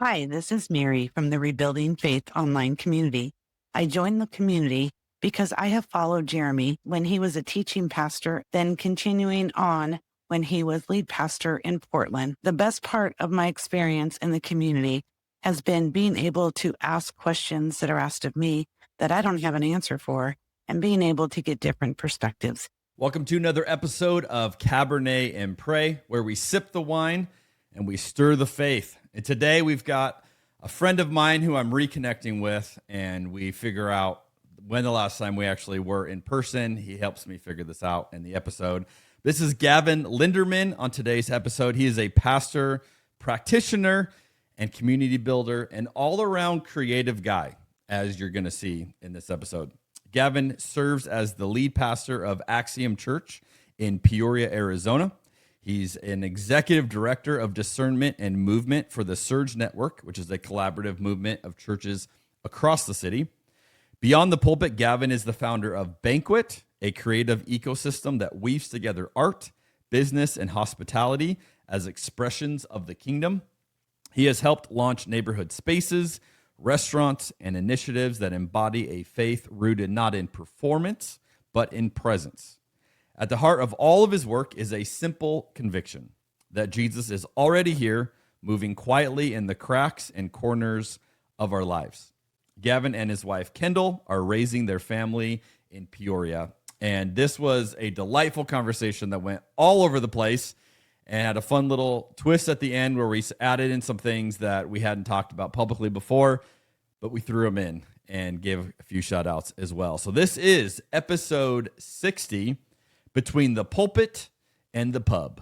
Hi, this is Mary from the Rebuilding Faith online community. I joined the community because I have followed Jeremy when he was a teaching pastor, then continuing on when he was lead pastor in Portland. The best part of my experience in the community has been being able to ask questions that are asked of me that I don't have an answer for, and being able to get different perspectives. Welcome to another episode of Cabernet and Pray, where we sip the wine and we stir the faith. And today we've got a friend of mine who I'm reconnecting with, and we figure out when the last time we actually were in person. He helps me figure this out in the episode. This is Gavin Linderman on today's episode. He is a pastor, practitioner, and community builder, and all-around creative guy, as you're going to see in this episode. Gavin serves as the lead pastor of Axiom Church in Peoria, Arizona. He's an executive director of discernment and movement for the Surge Network, which is a collaborative movement of churches across the city. Beyond the pulpit, Gavin is the founder of Banquet, a creative ecosystem that weaves together art, business, and hospitality as expressions of the kingdom. He has helped launch neighborhood spaces, restaurants, and initiatives that embody a faith rooted not in performance, but in presence. At the heart of all of his work is a simple conviction that Jesus is already here, moving quietly in the cracks and corners of our lives. Gavin and his wife, Kendall, are raising their family in Peoria. And this was a delightful conversation that went all over the place and had a fun little twist at the end where we added in some things that we hadn't talked about publicly before, but we threw them in and gave a few shout outs as well. So this is episode 60, Between the Pulpit and the Pub.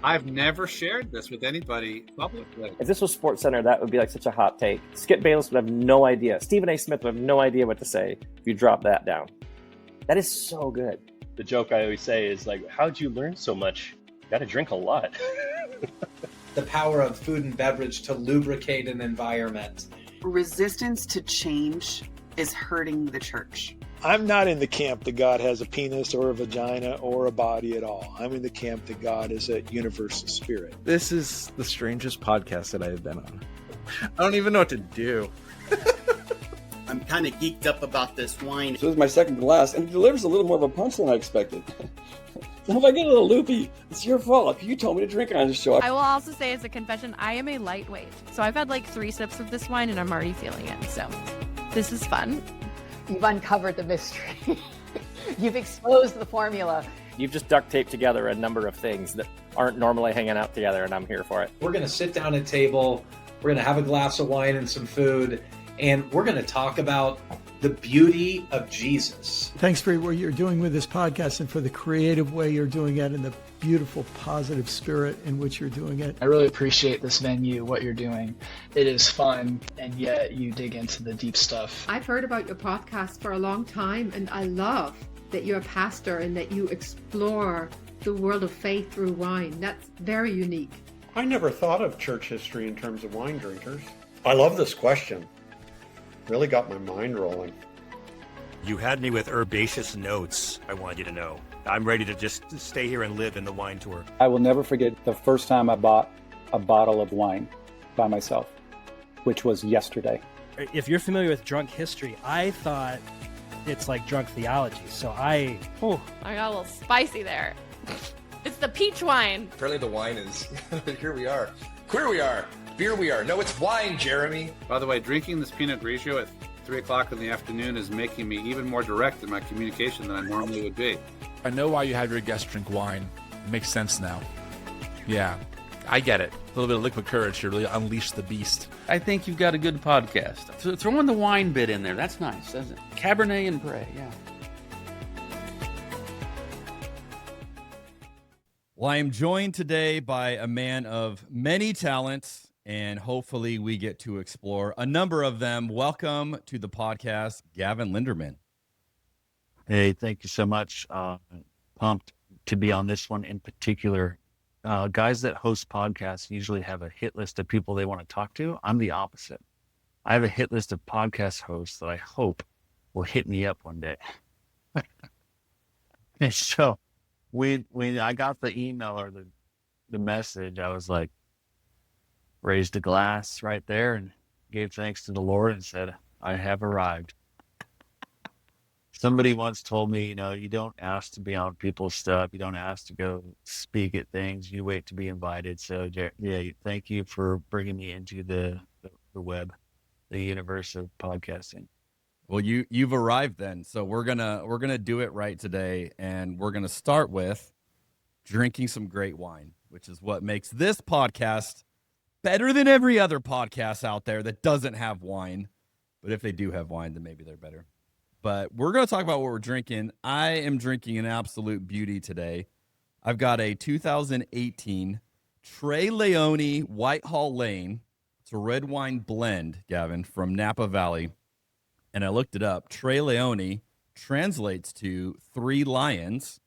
I've never shared this with anybody publicly. If this was Sports Center, that would be like such a hot take. Skip Bayless would have no idea. Stephen A. Smith would have no idea what to say if you drop that down. That is so good. The joke I always say is like, how'd you learn so much? You got to drink a lot. The power of food and beverage to lubricate an environment. Resistance to change is hurting the church. I'm not in the camp that God has a penis or a vagina or a body at all. I'm in the camp that God is a universal spirit. This is the strangest podcast that I have been on. I don't even know what to do. I'm kind of geeked up about this wine. So this is my second glass, and it delivers a little more of a punch than I expected. So if I get a little loopy, it's your fault. You told me to drink on this show. I will also say as a confession, I am a lightweight. So I've had like 3 sips of this wine and I'm already feeling it. So this is fun. You've uncovered the mystery. You've exposed the formula. You've just duct taped together a number of things that aren't normally hanging out together, and I'm here for it. We're going to sit down at a table. We're going to have a glass of wine and some food. And we're going to talk about the beauty of Jesus. Thanks for what you're doing with this podcast and for the creative way you're doing it and the beautiful, positive spirit in which you're doing it. I really appreciate this venue, what you're doing. It is fun, and yet you dig into the deep stuff. I've heard about your podcast for a long time, and I love that you're a pastor and that you explore the world of faith through wine. That's very unique. I never thought of church history in terms of wine drinkers. I love this question. Really got my mind rolling. You had me with herbaceous notes, I want you to know. I'm ready to just stay here and live in the wine tour. I will never forget the first time I bought a bottle of wine by myself, which was yesterday. If you're familiar with drunk history, I thought it's like drunk theology. So I got a little spicy there. It's the peach wine. Apparently the wine is, here we are. Queer we are. Beer we are. No, it's wine, Jeremy. By the way, drinking this Pinot Grigio at 3 o'clock in the afternoon is making me even more direct in my communication than I normally would be. I know why you have your guests drink wine. It makes sense now. Yeah, I get it. A little bit of liquid courage to really unleash the beast. I think you've got a good podcast. So throw in the wine bit in there. That's nice, doesn't it? Cabernet and Pray, yeah. Well, I am joined today by a man of many talents, and hopefully we get to explore a number of them. Welcome to the podcast, Gavin Linderman. Hey, thank you so much. Pumped to be on this one in particular. Guys that host podcasts usually have a hit list of people they want to talk to. I'm the opposite. I have a hit list of podcast hosts that I hope will hit me up one day. And so when I got the email or the message, I was like, raised a glass right there and gave thanks to the Lord and said, I have arrived. Somebody once told me, you don't ask to be on people's stuff. You don't ask to go speak at things. You wait to be invited. So yeah, thank you for bringing me into the web, the universe of podcasting. Well, you've arrived then. So we're gonna do it right today, and we're gonna start with drinking some great wine, which is what makes this podcast better than every other podcast out there that doesn't have wine. But if they do have wine, then maybe they're better. But we're going to talk about what we're drinking. I am drinking an absolute beauty today. I've got a 2018 Tre Leone Whitehall Lane. It's a red wine blend, Gavin, from Napa Valley. And I looked it up. Tre Leone translates to 3 lions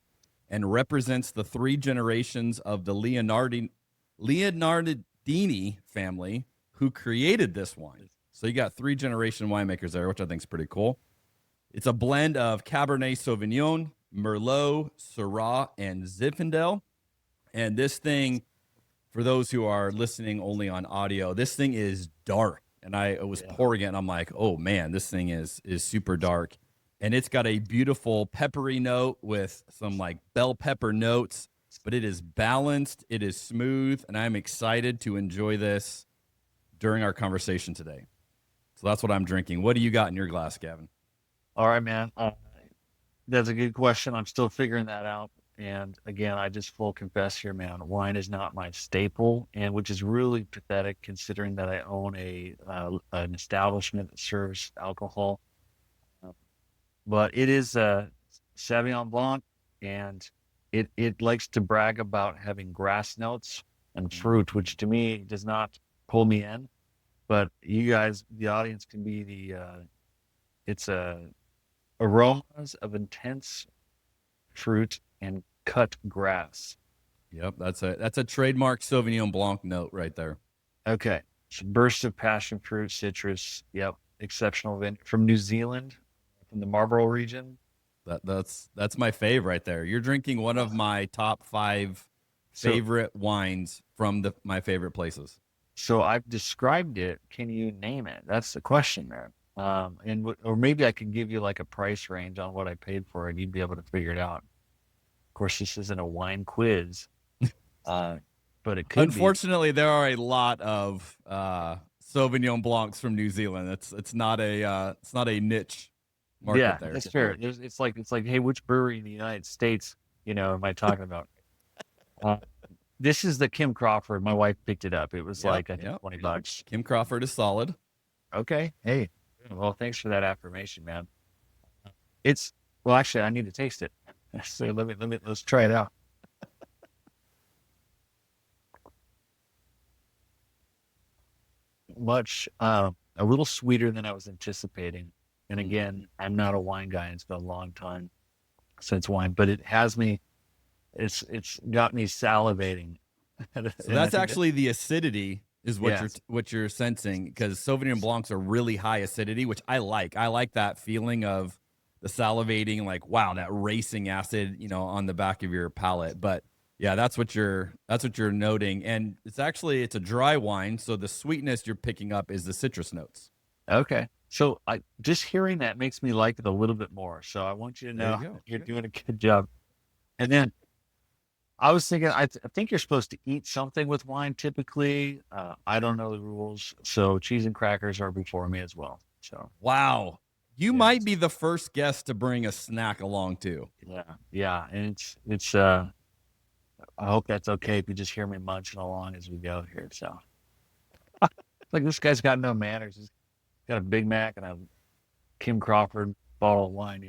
and represents the 3 generations of the Leonardini family who created this wine. So you got 3 generation winemakers there, which I think is pretty cool. It's a blend of Cabernet Sauvignon, Merlot, Syrah, and Zinfandel. And this thing, for those who are listening only on audio, this thing is dark. And I was pouring it, and I'm like, oh, man, this thing is super dark. And it's got a beautiful peppery note with some, like, bell pepper notes. But it is balanced. It is smooth. And I'm excited to enjoy this during our conversation today. So that's what I'm drinking. What do you got in your glass, Gavin? All right, man. That's a good question. I'm still figuring that out. And again, I just full confess here, man, wine is not my staple, and which is really pathetic considering that I own an establishment that serves alcohol. But it is a Sauvignon Blanc, and it likes to brag about having grass notes and fruit, which to me does not pull me in. But you guys, the audience, can be it's aromas of intense fruit and cut grass. Yep, that's a trademark Sauvignon Blanc note right there. Okay, so burst of passion fruit, citrus. Yep, exceptional from New Zealand, from the Marlborough region. That's my fave right there. You're drinking one of my top 5 favorite wines from my favorite places. So I've described it. Can you name it? That's the question there. Or maybe I could give you like a price range on what I paid for it. You'd be able to figure it out. Of course, this isn't a wine quiz, but it could. Unfortunately, there are a lot of Sauvignon Blancs from New Zealand. It's not a niche market there. That's fair. It's like, hey, which brewery in the United States, am I talking about? This is the Kim Crawford. My wife picked it up. It was I think $20. Kim Crawford is solid. Okay. Hey. Well, thanks for that affirmation, man. Actually, I need to taste it. So let's try it out. A little sweeter than I was anticipating. And again, I'm not a wine guy. It's been a long time since wine, but it has me. It's got me salivating. So that's actually the acidity. Is what you're sensing, because Sauvignon Blancs are really high acidity, which I like. I like that feeling of the salivating, like, wow, that racing acid, on the back of your palate. But yeah, that's what you're noting, and it's a dry wine, so the sweetness you're picking up is the citrus notes. Okay, so just hearing that makes me like it a little bit more. So I want you to know you're doing a good job. And then I was thinking, I think you're supposed to eat something with wine typically. I don't know the rules. So cheese and crackers are before me as well. So wow. You might be the first guest to bring a snack along too. Yeah. And it's I hope that's okay if you just hear me munching along as we go here. So like, this guy's got no manners. He's got a Big Mac and a Kim Crawford bottle of wine,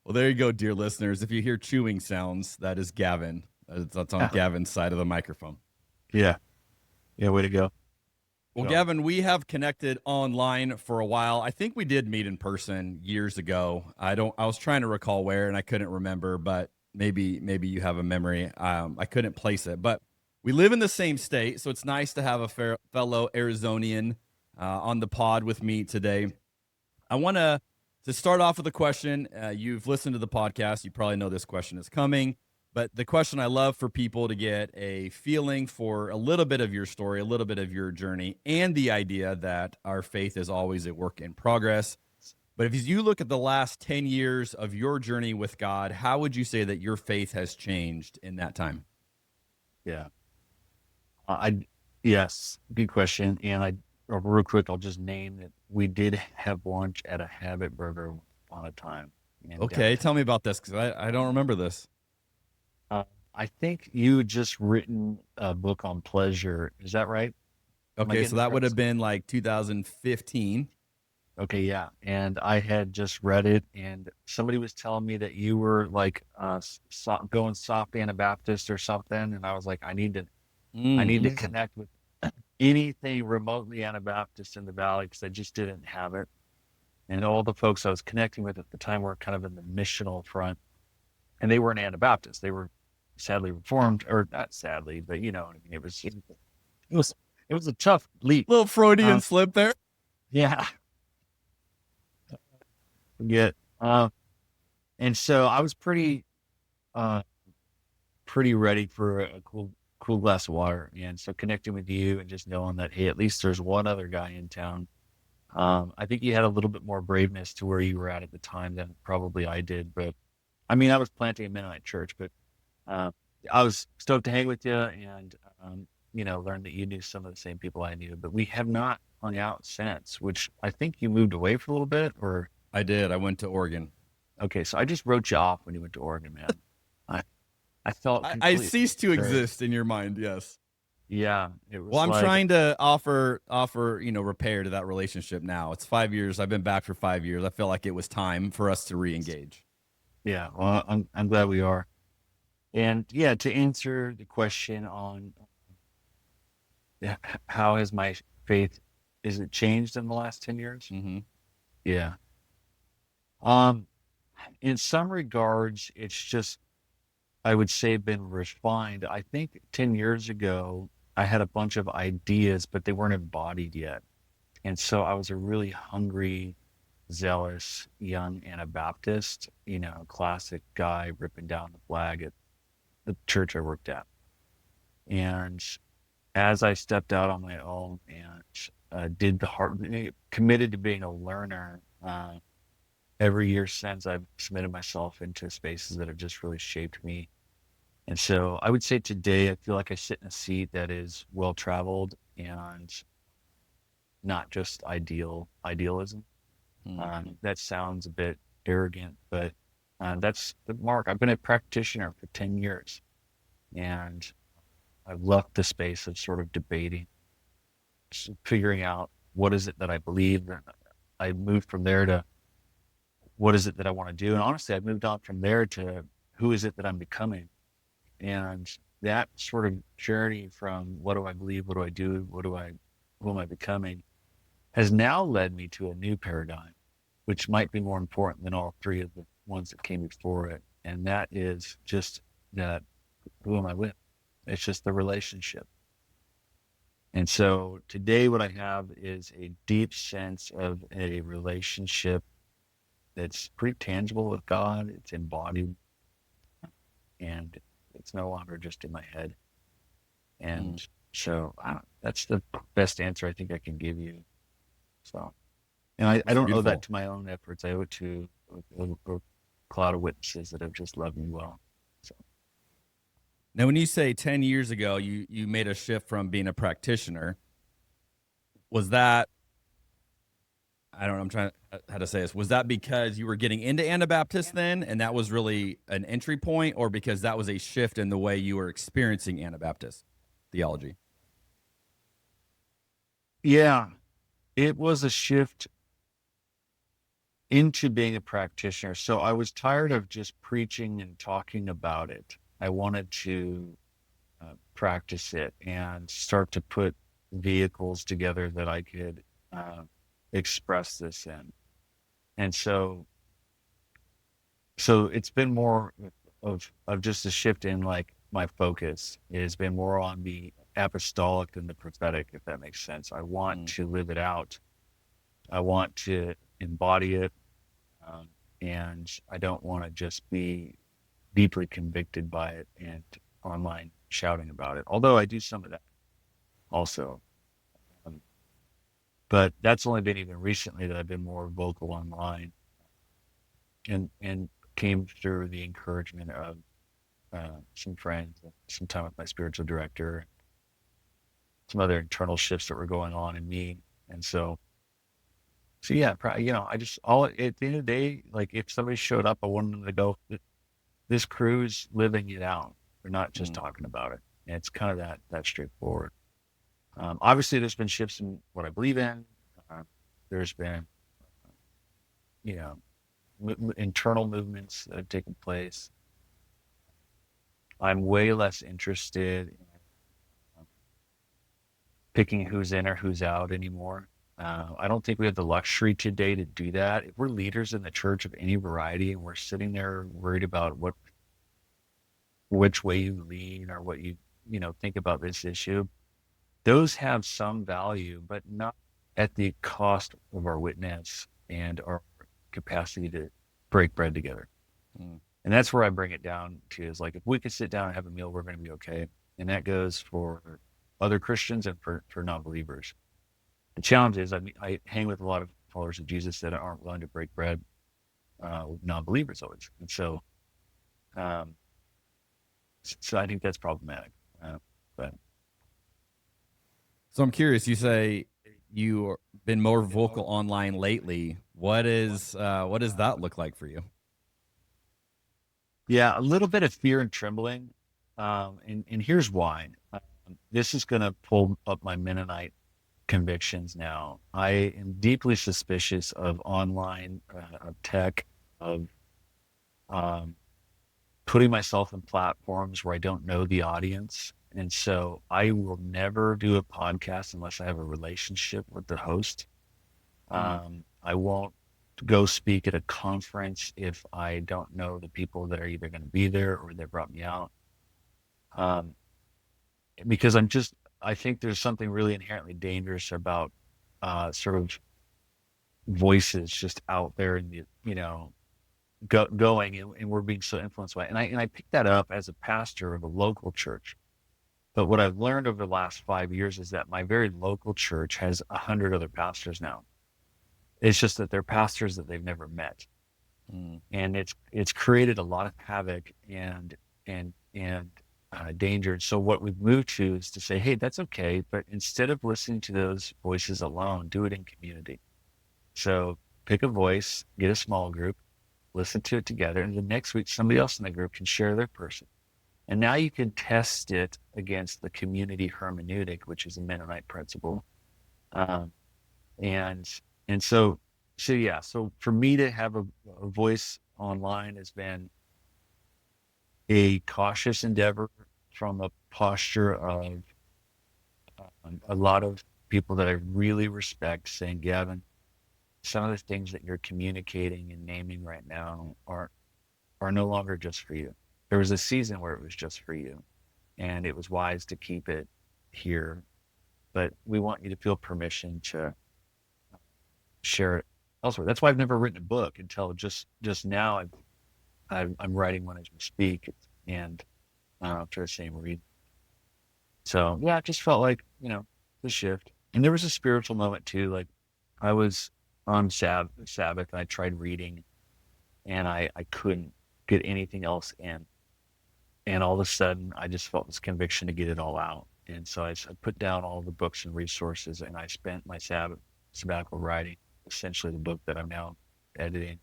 Well, there you go, dear listeners. If you hear chewing sounds, that is Gavin. That's on Gavin's side of the microphone. Yeah, way to go. Well, Gavin, we have connected online for a while. I think we did meet in person years ago. I was trying to recall where, and I couldn't remember, but maybe you have a memory. I couldn't place it, but we live in the same state, so it's nice to have a fellow Arizonian on the pod with me today. I want to start off with a question. You've listened to the podcast. You probably know this question is coming. But the question I love for people to get a feeling for a little bit of your story, a little bit of your journey, and the idea that our faith is always a work in progress. But if you look at the last 10 years of your journey with God, how would you say that your faith has changed in that time? Yeah. Yes, good question. And real quick, I'll just name that we did have lunch at a Habit Burger on a time. Okay, tell me about this, because I don't remember this. I think you had just written a book on pleasure. Is that right? Okay, so that would have been like 2015. Okay, yeah. And I had just read it, and somebody was telling me that you were like going soft Anabaptist or something, and I was like, I need to connect with anything remotely Anabaptist in the Valley, because I just didn't have it. And all the folks I was connecting with at the time were kind of in the missional front, and they weren't Anabaptist. They were sadly Reformed, or not sadly, but you know what I mean. It was a tough leap. Little Freudian slip there. Yeah. Forget. And so I was pretty ready for a cool glass of water. And so connecting with you and just knowing that, hey, at least there's one other guy in town. I think you had a little bit more braveness to where you were at the time than probably I did. But I mean, I was planting a Mennonite church, but I was stoked to hang with you and, learn that you knew some of the same people I knew, but we have not hung out since, which I think you moved away for a little bit, or? I did. I went to Oregon. Okay. So I just wrote you off when you went to Oregon, man. I felt I ceased to exist in your mind. Yes. Yeah. It was I'm trying to offer, repair to that relationship now. It's 5 years. I've been back for 5 years. I feel like it was time for us to re-engage. Yeah. Well, I'm glad we are. And yeah, to answer the question on how has my faith, is it changed in the last 10 years? Mm-hmm. Yeah. In some regards, it's just, I would say, been refined. I think 10 years ago, I had a bunch of ideas, but they weren't embodied yet. And so I was a really hungry, zealous, young Anabaptist, classic guy ripping down the flag at the church I worked at. And as I stepped out on my own and did the hard, committed to being a learner, every year since, I've submitted myself into spaces that have just really shaped me. And so I would say today, I feel like I sit in a seat that is well-traveled and not just idealism. That sounds a bit arrogant, but that's the mark. I've been a practitioner for 10 years, and I've left the space of sort of debating, figuring out what is it that I believe. I moved from there to what is it that I want to do. And honestly, I've moved on from there to who is it that I'm becoming. And that sort of journey from what do I believe, what do I do, who am I becoming, has now led me to a new paradigm, which might be more important than all three of the ones that came before it. And that is just that, who am I with? It's just the relationship. And so today what I have is a deep sense of a relationship that's pretty tangible with God. It's embodied, and it's no longer just in my head. And so that's the best answer I think I can give you. So, and I don't owe that to my own efforts. I owe it to a cloud of witnesses that have just loved me well. So. Now, when you say 10 years ago, you made a shift from being a practitioner, was that, I don't know, I'm trying how to say this. Was that because you were getting into Anabaptist then, and that was really an entry point, or because that was a shift in the way you were experiencing Anabaptist theology? Yeah, it was a shift into being a practitioner. So I was tired of just preaching and talking about it. I wanted to practice it and start to put vehicles together that I could express this in. And so it's been more of just a shift in like my focus. It has been more on the apostolic than the prophetic, if that makes sense. I want to live it out. I want to embody it. And I don't want to just be deeply convicted by it and online shouting about it. Although I do some of that also. But that's only been even recently that I've been more vocal online, and came through the encouragement of some friends, some time with my spiritual director, some other internal shifts that were going on in me. And so yeah, I just, all at the end of the day, like if somebody showed up, I wanted them to go, this crew's living it out. They're not just talking about it. And it's kind of that straightforward. Obviously there's been shifts in what I believe in. There's been, internal movements that have taken place. I'm way less interested in picking who's in or who's out anymore. I don't think we have the luxury today to do that. If we're leaders in the church of any variety and we're sitting there worried about which way you lean or what you think about this issue, those have some value, but not at the cost of our witness and our capacity to break bread together. And that's where I bring it down to, is like, if we could sit down and have a meal, we're going to be okay. And that goes for other Christians and for non-believers. The challenge is, I hang with a lot of followers of Jesus that aren't willing to break bread with non-believers always. And so I think that's problematic. So I'm curious, you say you've been more vocal online lately. What does that look like for you? Yeah, a little bit of fear and trembling. And here's why. This is going to pull up my Mennonite convictions now. I am deeply suspicious of online tech, of putting myself in platforms where I don't know the audience. And so I will never do a podcast unless I have a relationship with the host. I won't go speak at a conference if I don't know the people that are either going to be there or that brought me out. Because I think there's something really inherently dangerous about sort of voices just out there and going, and we're being so influenced by it. And I picked that up as a pastor of a local church. But what I've learned over the last 5 years is that my very local church has 100 other pastors now. It's just that they're pastors that they've never met. And it's created a lot of havoc and danger. So what we've moved to is to say, hey, that's okay, but instead of listening to those voices alone, do it in community. So pick a voice, get a small group, listen to it together, and the next week somebody else in the group can share their person. And now you can test it against the community hermeneutic, which is a Mennonite principle. So for me to have a voice online has been a cautious endeavor from a posture of a lot of people that I really respect saying, Gavin, some of the things that you're communicating and naming right now are no longer just for you. There was a season where it was just for you, and it was wise to keep it here, but we want you to feel permission to share it elsewhere. That's why I've never written a book until just now. I'm writing one as we speak, and for the same reason. So yeah, it just felt like the shift. And there was a spiritual moment too. Like I was on Sabbath, and I tried reading, and I couldn't get anything else in. And all of a sudden, I just felt this conviction to get it all out. And so I put down all the books and resources, and I spent my sabbatical writing essentially the book that I'm now editing.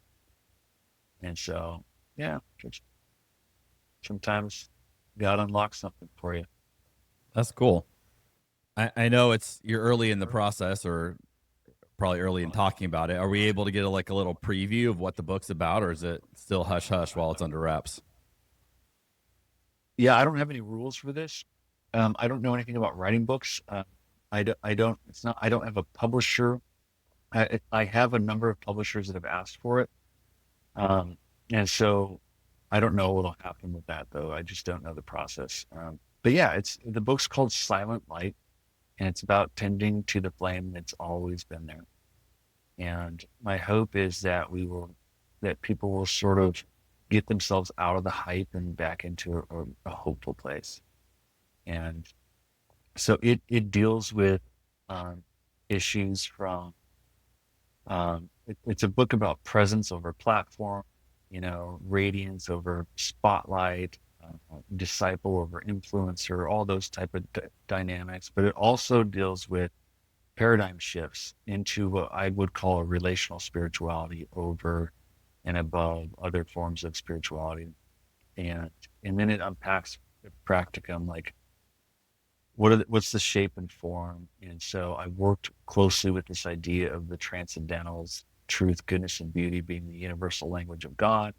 And so, yeah, just sometimes God unlocks something for you. That's cool. I know you're early in the process, or probably early in talking about it. Are we able to get a little preview of what the book's about, or is it still hush hush while it's under wraps? Yeah, I don't have any rules for this. I don't know anything about writing books. I don't have a publisher. I have a number of publishers that have asked for it. And so I don't know what'll happen with that, though. I just don't know the process. But yeah, the book's called Silent Light, and it's about tending to the flame that's always been there. And my hope is that people will sort of get themselves out of the hype and back into a hopeful place. And so it deals with issues from, it's a book about presence over platform, radiance over spotlight, disciple over influencer, all those type of dynamics. But it also deals with paradigm shifts into what I would call a relational spirituality over and above other forms of spirituality. And then it unpacks practicum, like what's the shape and form. And so I worked closely with this idea of the transcendentals, truth, goodness, and beauty being the universal language of God,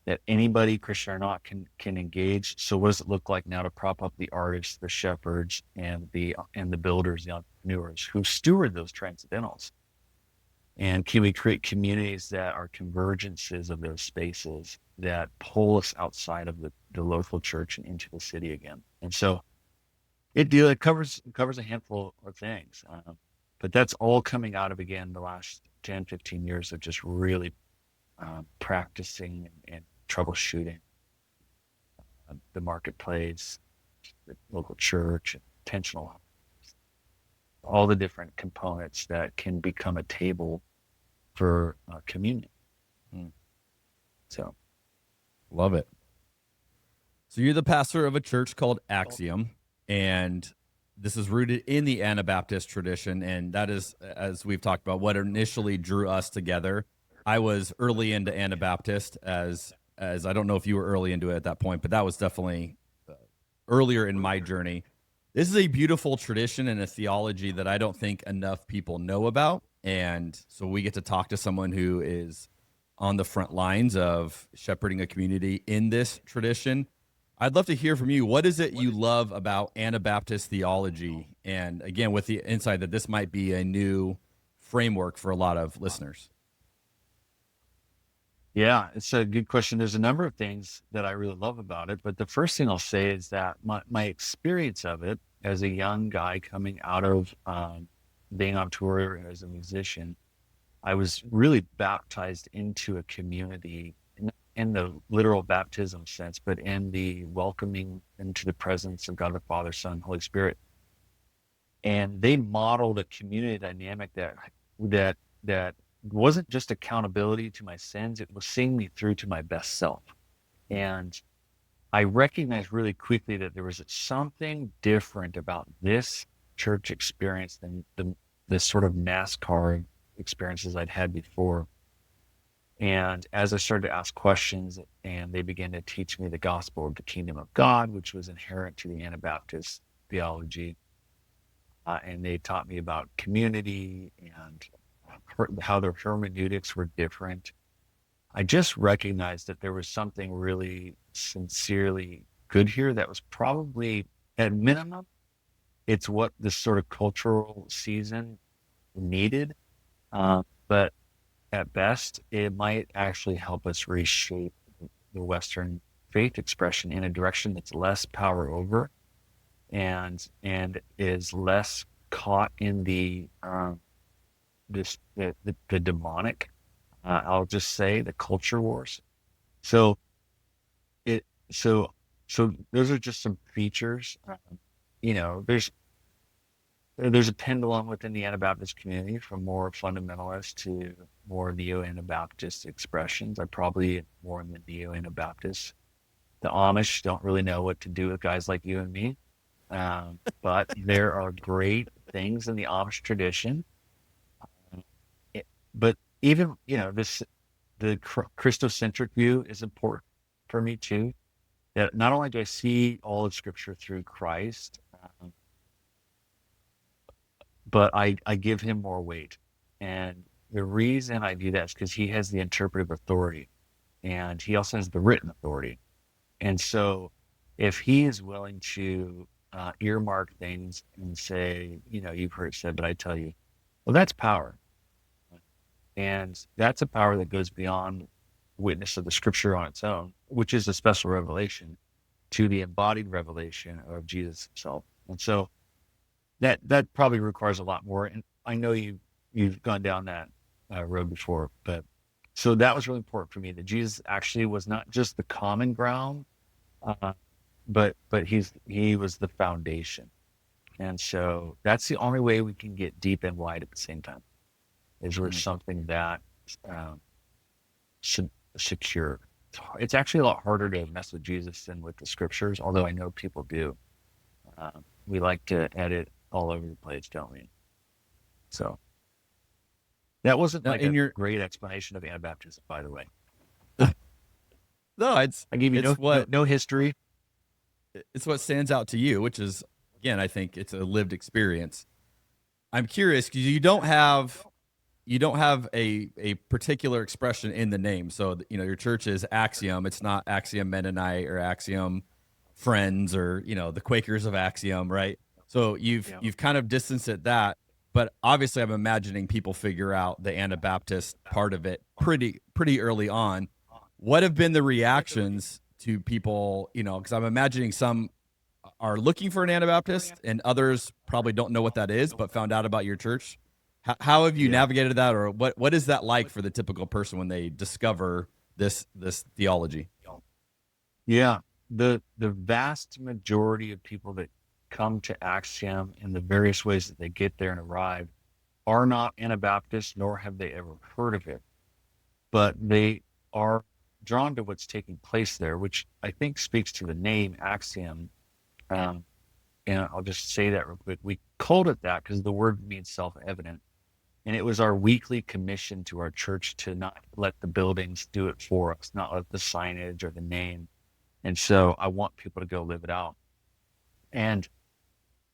that anybody, Christian or not, can engage. So what does it look like now to prop up the artists, the shepherds, and the builders, the entrepreneurs who steward those transcendentals? And can we create communities that are convergences of those spaces that pull us outside of the local church and into the city again? And so it covers a handful of things, but that's all coming out of, again, the last 10, 15 years of just really practicing and troubleshooting the marketplace, the local church, intentional, all the different components that can become a table for communion. So, love it. So you're the pastor of a church called Axiom, and this is rooted in the Anabaptist tradition, and that is, as we've talked about, what initially drew us together. I was early into Anabaptist, as I don't know if you were early into it at that point, but that was definitely earlier in my journey. This is a beautiful tradition and a theology that I don't think enough people know about, and so we get to talk to someone who is on the front lines of shepherding a community in this tradition. I'd love to hear from you. What is it you love about Anabaptist theology? And again, with the insight that this might be a new framework for a lot of listeners. Yeah, it's a good question. There's a number of things that I really love about it, but the first thing I'll say is that my experience of it as a young guy coming out of being on tour as a musician, I was really baptized into a community in the literal baptism sense, but in the welcoming into the presence of God the Father, Son, Holy Spirit. And they modeled a community dynamic that wasn't just accountability to my sins, it was seeing me through to my best self. And I recognized really quickly that there was something different about this church experience than the sort of NASCAR experiences I'd had before. And as I started to ask questions, and they began to teach me the gospel of the kingdom of God, which was inherent to the Anabaptist theology, and they taught me about community and how their hermeneutics were different, I just recognized that there was something really sincerely good here that was probably, at minimum, it's what this sort of cultural season needed. But at best, it might actually help us reshape the Western faith expression in a direction that's less power over and is less caught in the demonic. I'll just say the culture wars. So those are just some features. There's a pendulum within the Anabaptist community from more fundamentalist to more neo-Anabaptist expressions. I'm probably more in the neo-Anabaptist. The Amish don't really know what to do with guys like you and me, but there are great things in the Amish tradition. But even, the Christocentric view is important for me too. That not only do I see all of Scripture through Christ, but I give him more weight. And the reason I do that is because he has the interpretive authority and he also has the written authority. And so if he is willing to earmark things and say, you've heard it said, but I tell you, well, that's power. And that's a power that goes beyond witness of the Scripture on its own, which is a special revelation, to the embodied revelation of Jesus himself. And so that probably requires a lot more. And I know you've gone down that road before, but So that was really important for me, that Jesus actually was not just the common ground, but he was the foundation. And so that's the only way we can get deep and wide at the same time, is with something that should secure. It's actually a lot harder to mess with Jesus than with the scriptures, although I know people do. We like to edit all over the place, don't we? So that wasn't Now, like great explanation of Anabaptism, by the way. No, I give you no history. It's what stands out to you, which is, again, I think it's a lived experience. I'm curious because you don't have a particular expression in the name. So, your church is Axiom. It's not Axiom Mennonite or Axiom Friends or, the Quakers of Axiom, right? So you've kind of distanced it that, but obviously I'm imagining people figure out the Anabaptist part of it pretty early on. What have been the reactions to people, because I'm imagining some are looking for an Anabaptist and others probably don't know what that is, but found out about your church. How have you navigated that, or what is that like for the typical person when they discover this theology? Yeah, the vast majority of people that come to Axiom in the various ways that they get there and arrive are not Anabaptists, nor have they ever heard of it, but they are drawn to what's taking place there, which I think speaks to the name Axiom. And I'll just say that real quick. We called it that because the word means self-evident. And it was our weekly commission to our church to not let the buildings do it for us, not let the signage or the name. And so I want people to go live it out. And,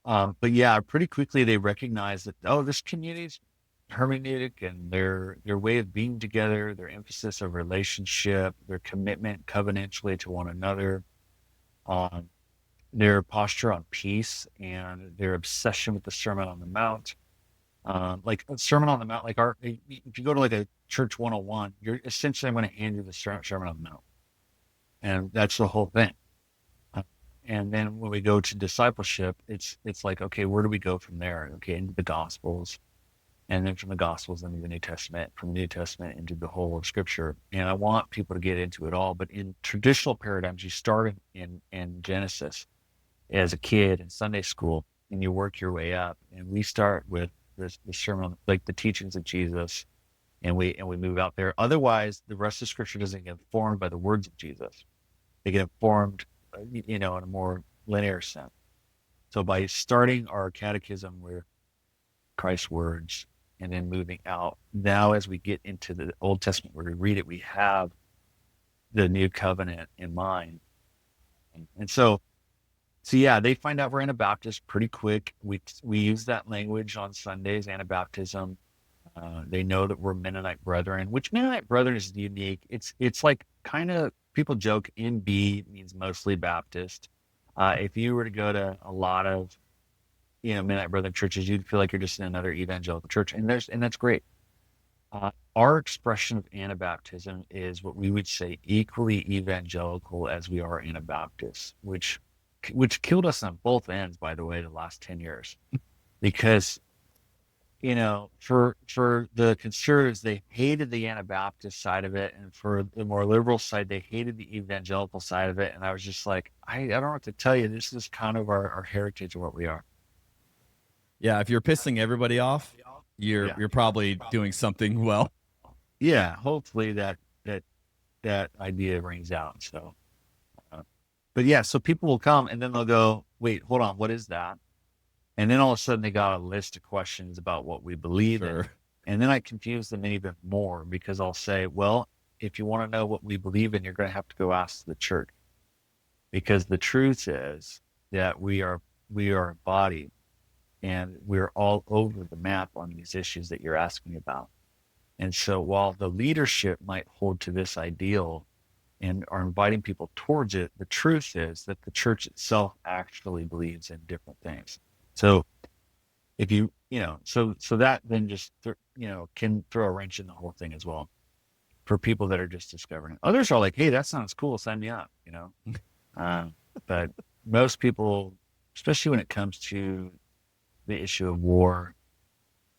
but yeah, pretty quickly they recognize that, this community's hermeneutic and their way of being together, their emphasis of relationship, their commitment covenantally to one another, their posture on peace, and their obsession with the Sermon on the Mount. Like a Sermon on the Mount, if you go to like a Church 101, you're essentially, I'm going to hand you the Sermon on the Mount. And that's the whole thing. And then when we go to discipleship, it's like, okay, where do we go from there? Okay, into the Gospels. And then from the Gospels into the New Testament, from the New Testament into the whole of Scripture. And I want people to get into it all. But in traditional paradigms, you start in Genesis as a kid in Sunday school, and you work your way up. And we start with the sermon, like the teachings of Jesus, and we move out there. Otherwise, the rest of Scripture doesn't get informed by the words of Jesus. They get informed, in a more linear sense. So by starting our catechism with Christ's words, and then moving out. Now, as we get into the Old Testament, where we read it, we have the new covenant in mind. And so yeah, they find out we're Anabaptist pretty quick. We use that language on Sundays, Anabaptism. They know that we're Mennonite Brethren, which Mennonite Brethren is unique. It's like kind of, people joke, MB means mostly Baptist. If you were to go to a lot of Mennonite Brethren churches, you'd feel like you're just in another evangelical church, and that's great. Our expression of Anabaptism is what we would say equally evangelical as we are Anabaptists, which killed us on both ends, by the way, the last 10 years, because for the conservatives, they hated the Anabaptist side of it, and for the more liberal side, they hated the evangelical side of it. And I was just like, I don't know what to tell you. This is kind of our heritage of what we are. Yeah, if you're pissing everybody off, you're probably doing something well. Yeah, hopefully that idea rings out. So, but yeah, so people will come and then they'll go, wait, hold on, what is that? And then all of a sudden they got a list of questions about what we believe in. And then I confuse them even more, because I'll say, well, if you want to know what we believe in, you're going to have to go ask the church, because the truth is that we are a body. And we're all over the map on these issues that you're asking about. And so while the leadership might hold to this ideal and are inviting people towards it, the truth is that the church itself actually believes in different things. So if so that then just, can throw a wrench in the whole thing as well for people that are just discovering. Others are like, hey, that sounds cool, sign me up, But most people, especially when it comes to the issue of war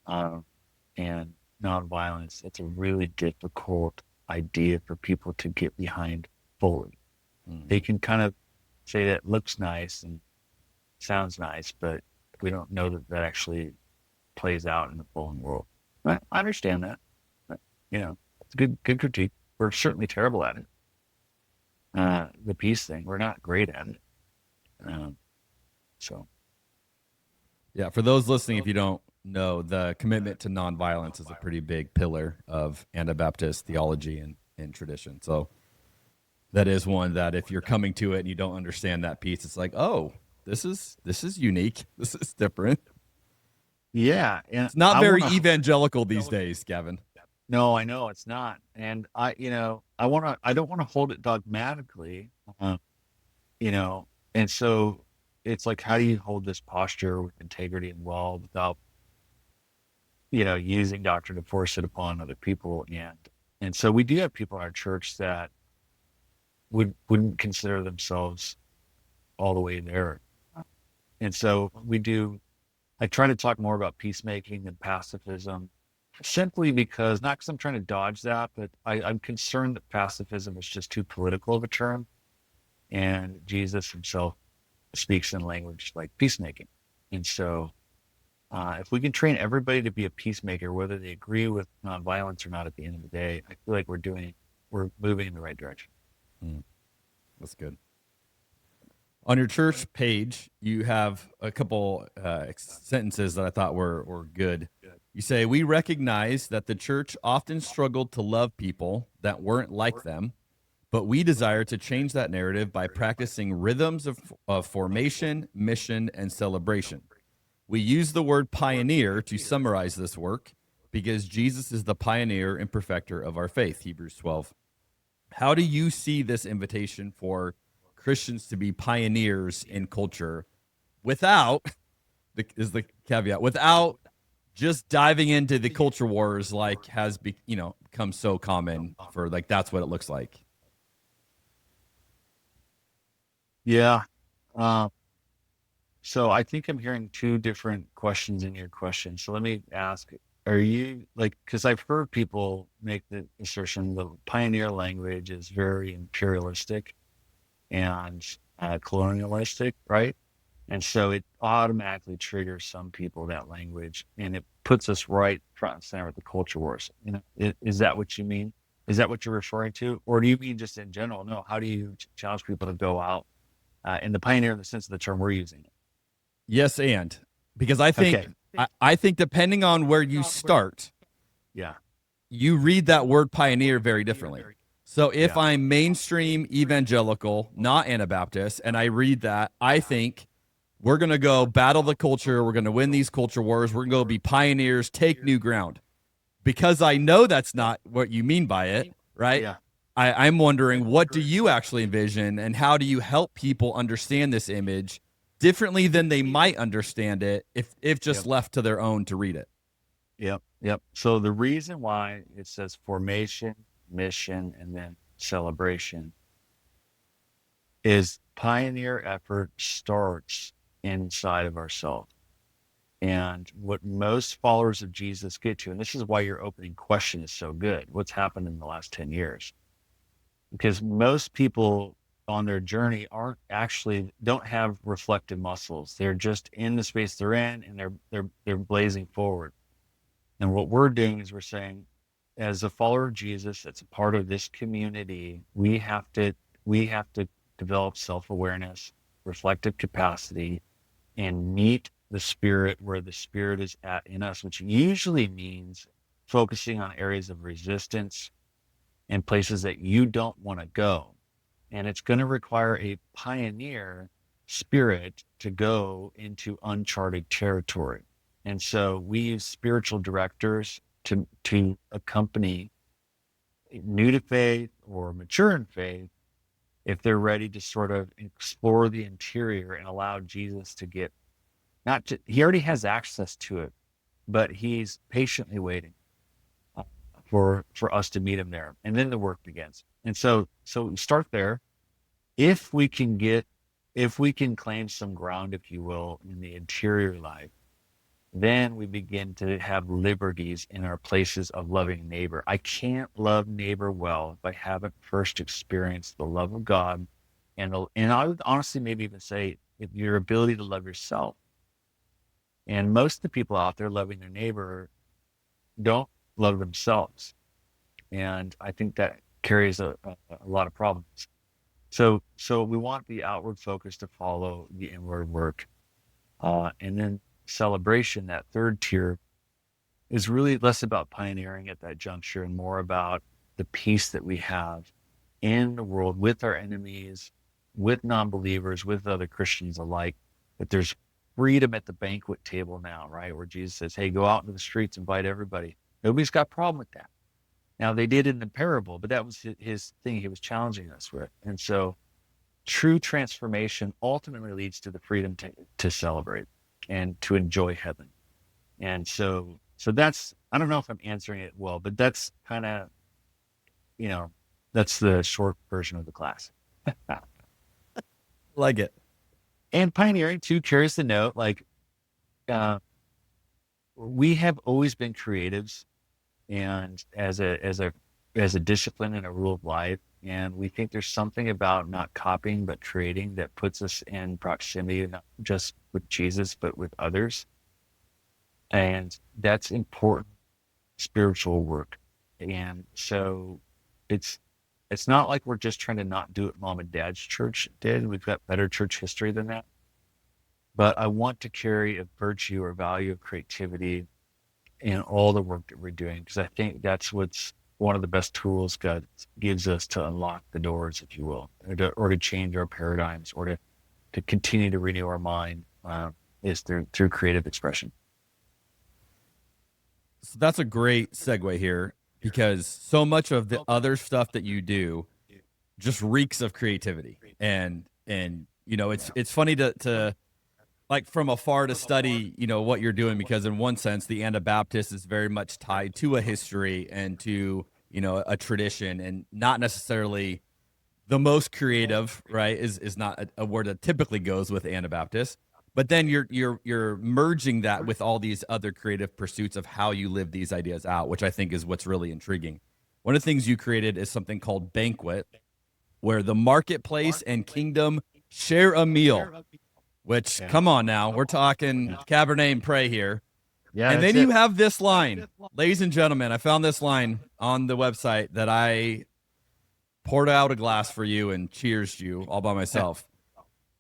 and nonviolence, it's a really difficult idea for people to get behind fully. They can kind of say that looks nice and sounds nice, but we don't know that that actually plays out in the full world. I understand that. But, it's a good critique. We're certainly terrible at it. The peace thing, we're not great at it. Yeah, for those listening, if you don't know, the commitment to nonviolence is a pretty big pillar of Anabaptist theology and tradition. So that is one that if you're coming to it and you don't understand that piece, it's like, oh, this is unique. This is different. Yeah. And it's not very evangelical these days, Gavin. No, I know it's not. And I don't want to hold it dogmatically, and so it's like, how do you hold this posture with integrity and well without, using doctrine to force it upon other people? And so we do have people in our church that wouldn't consider themselves all the way there. And so I try to talk more about peacemaking and pacifism, simply because, not because I'm trying to dodge that, but I'm concerned that pacifism is just too political of a term. And Jesus himself speaks in language like peacemaking. And so if we can train everybody to be a peacemaker, whether they agree with nonviolence or not at the end of the day, I feel like we're moving in the right direction. That's good. On your church page, you have a couple sentences that I thought were good. You say, we recognize that the church often struggled to love people that weren't like them, but we desire to change that narrative by practicing rhythms of formation, mission, and celebration. We use the word pioneer to summarize this work because Jesus is the pioneer and perfecter of our faith, Hebrews 12. How do you see this invitation for Christians to be pioneers in culture without just diving into the culture wars like has become so common for that's what it looks like? Yeah. So I think I'm hearing two different questions in your question. So let me ask, are you because I've heard people make the assertion the pioneer language is very imperialistic and colonialistic, right? And so it automatically triggers some people, that language, and it puts us right front and center with the culture wars. Is that what you mean? Is that what you're referring to? Or do you mean just in general? No, how do you challenge people to go out in the pioneer in the sense of the term we're using it? Yes, and because I think I think depending on where you start, you read that word pioneer very differently. So if I'm mainstream evangelical, not Anabaptist, and I read that, I think we're going to go battle the culture. We're going to win these culture wars. We're going to go be pioneers, take new ground. Because I know that's not what you mean by it, right? Yeah. I'm wondering, what do you actually envision, and how do you help people understand this image differently than they might understand it if just left to their own to read it? Yep. So the reason why it says formation, mission, and then celebration is pioneer effort starts inside of ourselves. And what most followers of Jesus get to, and this is why your opening question is so good, what's happened in the last 10 years? Because most people on their journey don't have reflective muscles. They're just in the space they're in, and they're blazing forward. And what we're doing is we're saying, as a follower of Jesus, that's a part of this community, we have to develop self-awareness, reflective capacity, and meet the Spirit where the Spirit is at in us, which usually means focusing on areas of resistance and places that you don't want to go. And it's going to require a pioneer spirit to go into uncharted territory. And so we use spiritual directors to accompany new to faith or mature in faith if they're ready to sort of explore the interior and allow Jesus to get, he already has access to it, but he's patiently waiting for us to meet him there. And then the work begins. And so we start there. If we can claim some ground, if you will, in the interior life, then we begin to have liberties in our places of loving neighbor. I can't love neighbor well if I haven't first experienced the love of God, and I would honestly maybe even say your ability to love yourself. And most of the people out there loving their neighbor don't love themselves, and I think that carries a lot of problems. So we want the outward focus to follow the inward work, and then celebration, that third tier, is really less about pioneering at that juncture and more about the peace that we have in the world with our enemies, with non-believers, with other Christians alike, that there's freedom at the banquet table now, right? Where Jesus says, hey, go out into the streets, invite everybody. Nobody's got a problem with that. Now, they did in the parable, but that was his thing he was challenging us with. And so true transformation ultimately leads to the freedom to celebrate and to enjoy heaven. And so that's, I don't know if I'm answering it well, but that's kind of, that's the short version of the class. Like it. And pioneering too carries the note, we have always been creatives, and as a discipline and a rule of life, and we think there's something about not copying but creating that puts us in proximity, not just with Jesus but with others, and that's important spiritual work. And so it's not like we're just trying to not do what mom and dad's church did. We've got better church history than that. But I want to carry a virtue or value of creativity in all the work that we're doing, because I think that's what's one of the best tools God gives us to unlock the doors, if you will, or to change our paradigms, or to continue to renew our mind, is through creative expression. So that's a great segue here, because so much of the other stuff that you do just reeks of creativity. And it's funny to like from afar to study, what you're doing, because in one sense, the Anabaptist is very much tied to a history and to, a tradition, and not necessarily the most creative, right? Is not a word that typically goes with Anabaptist. But then you're merging that with all these other creative pursuits of how you live these ideas out, which I think is what's really intriguing. One of the things you created is something called Banquet, where the marketplace and kingdom share a meal. Which, come on now, we're talking Cabernet and Pray here. Yeah, and then you have this line. Ladies and gentlemen, I found this line on the website that I poured out a glass for you and cheersed you all by myself.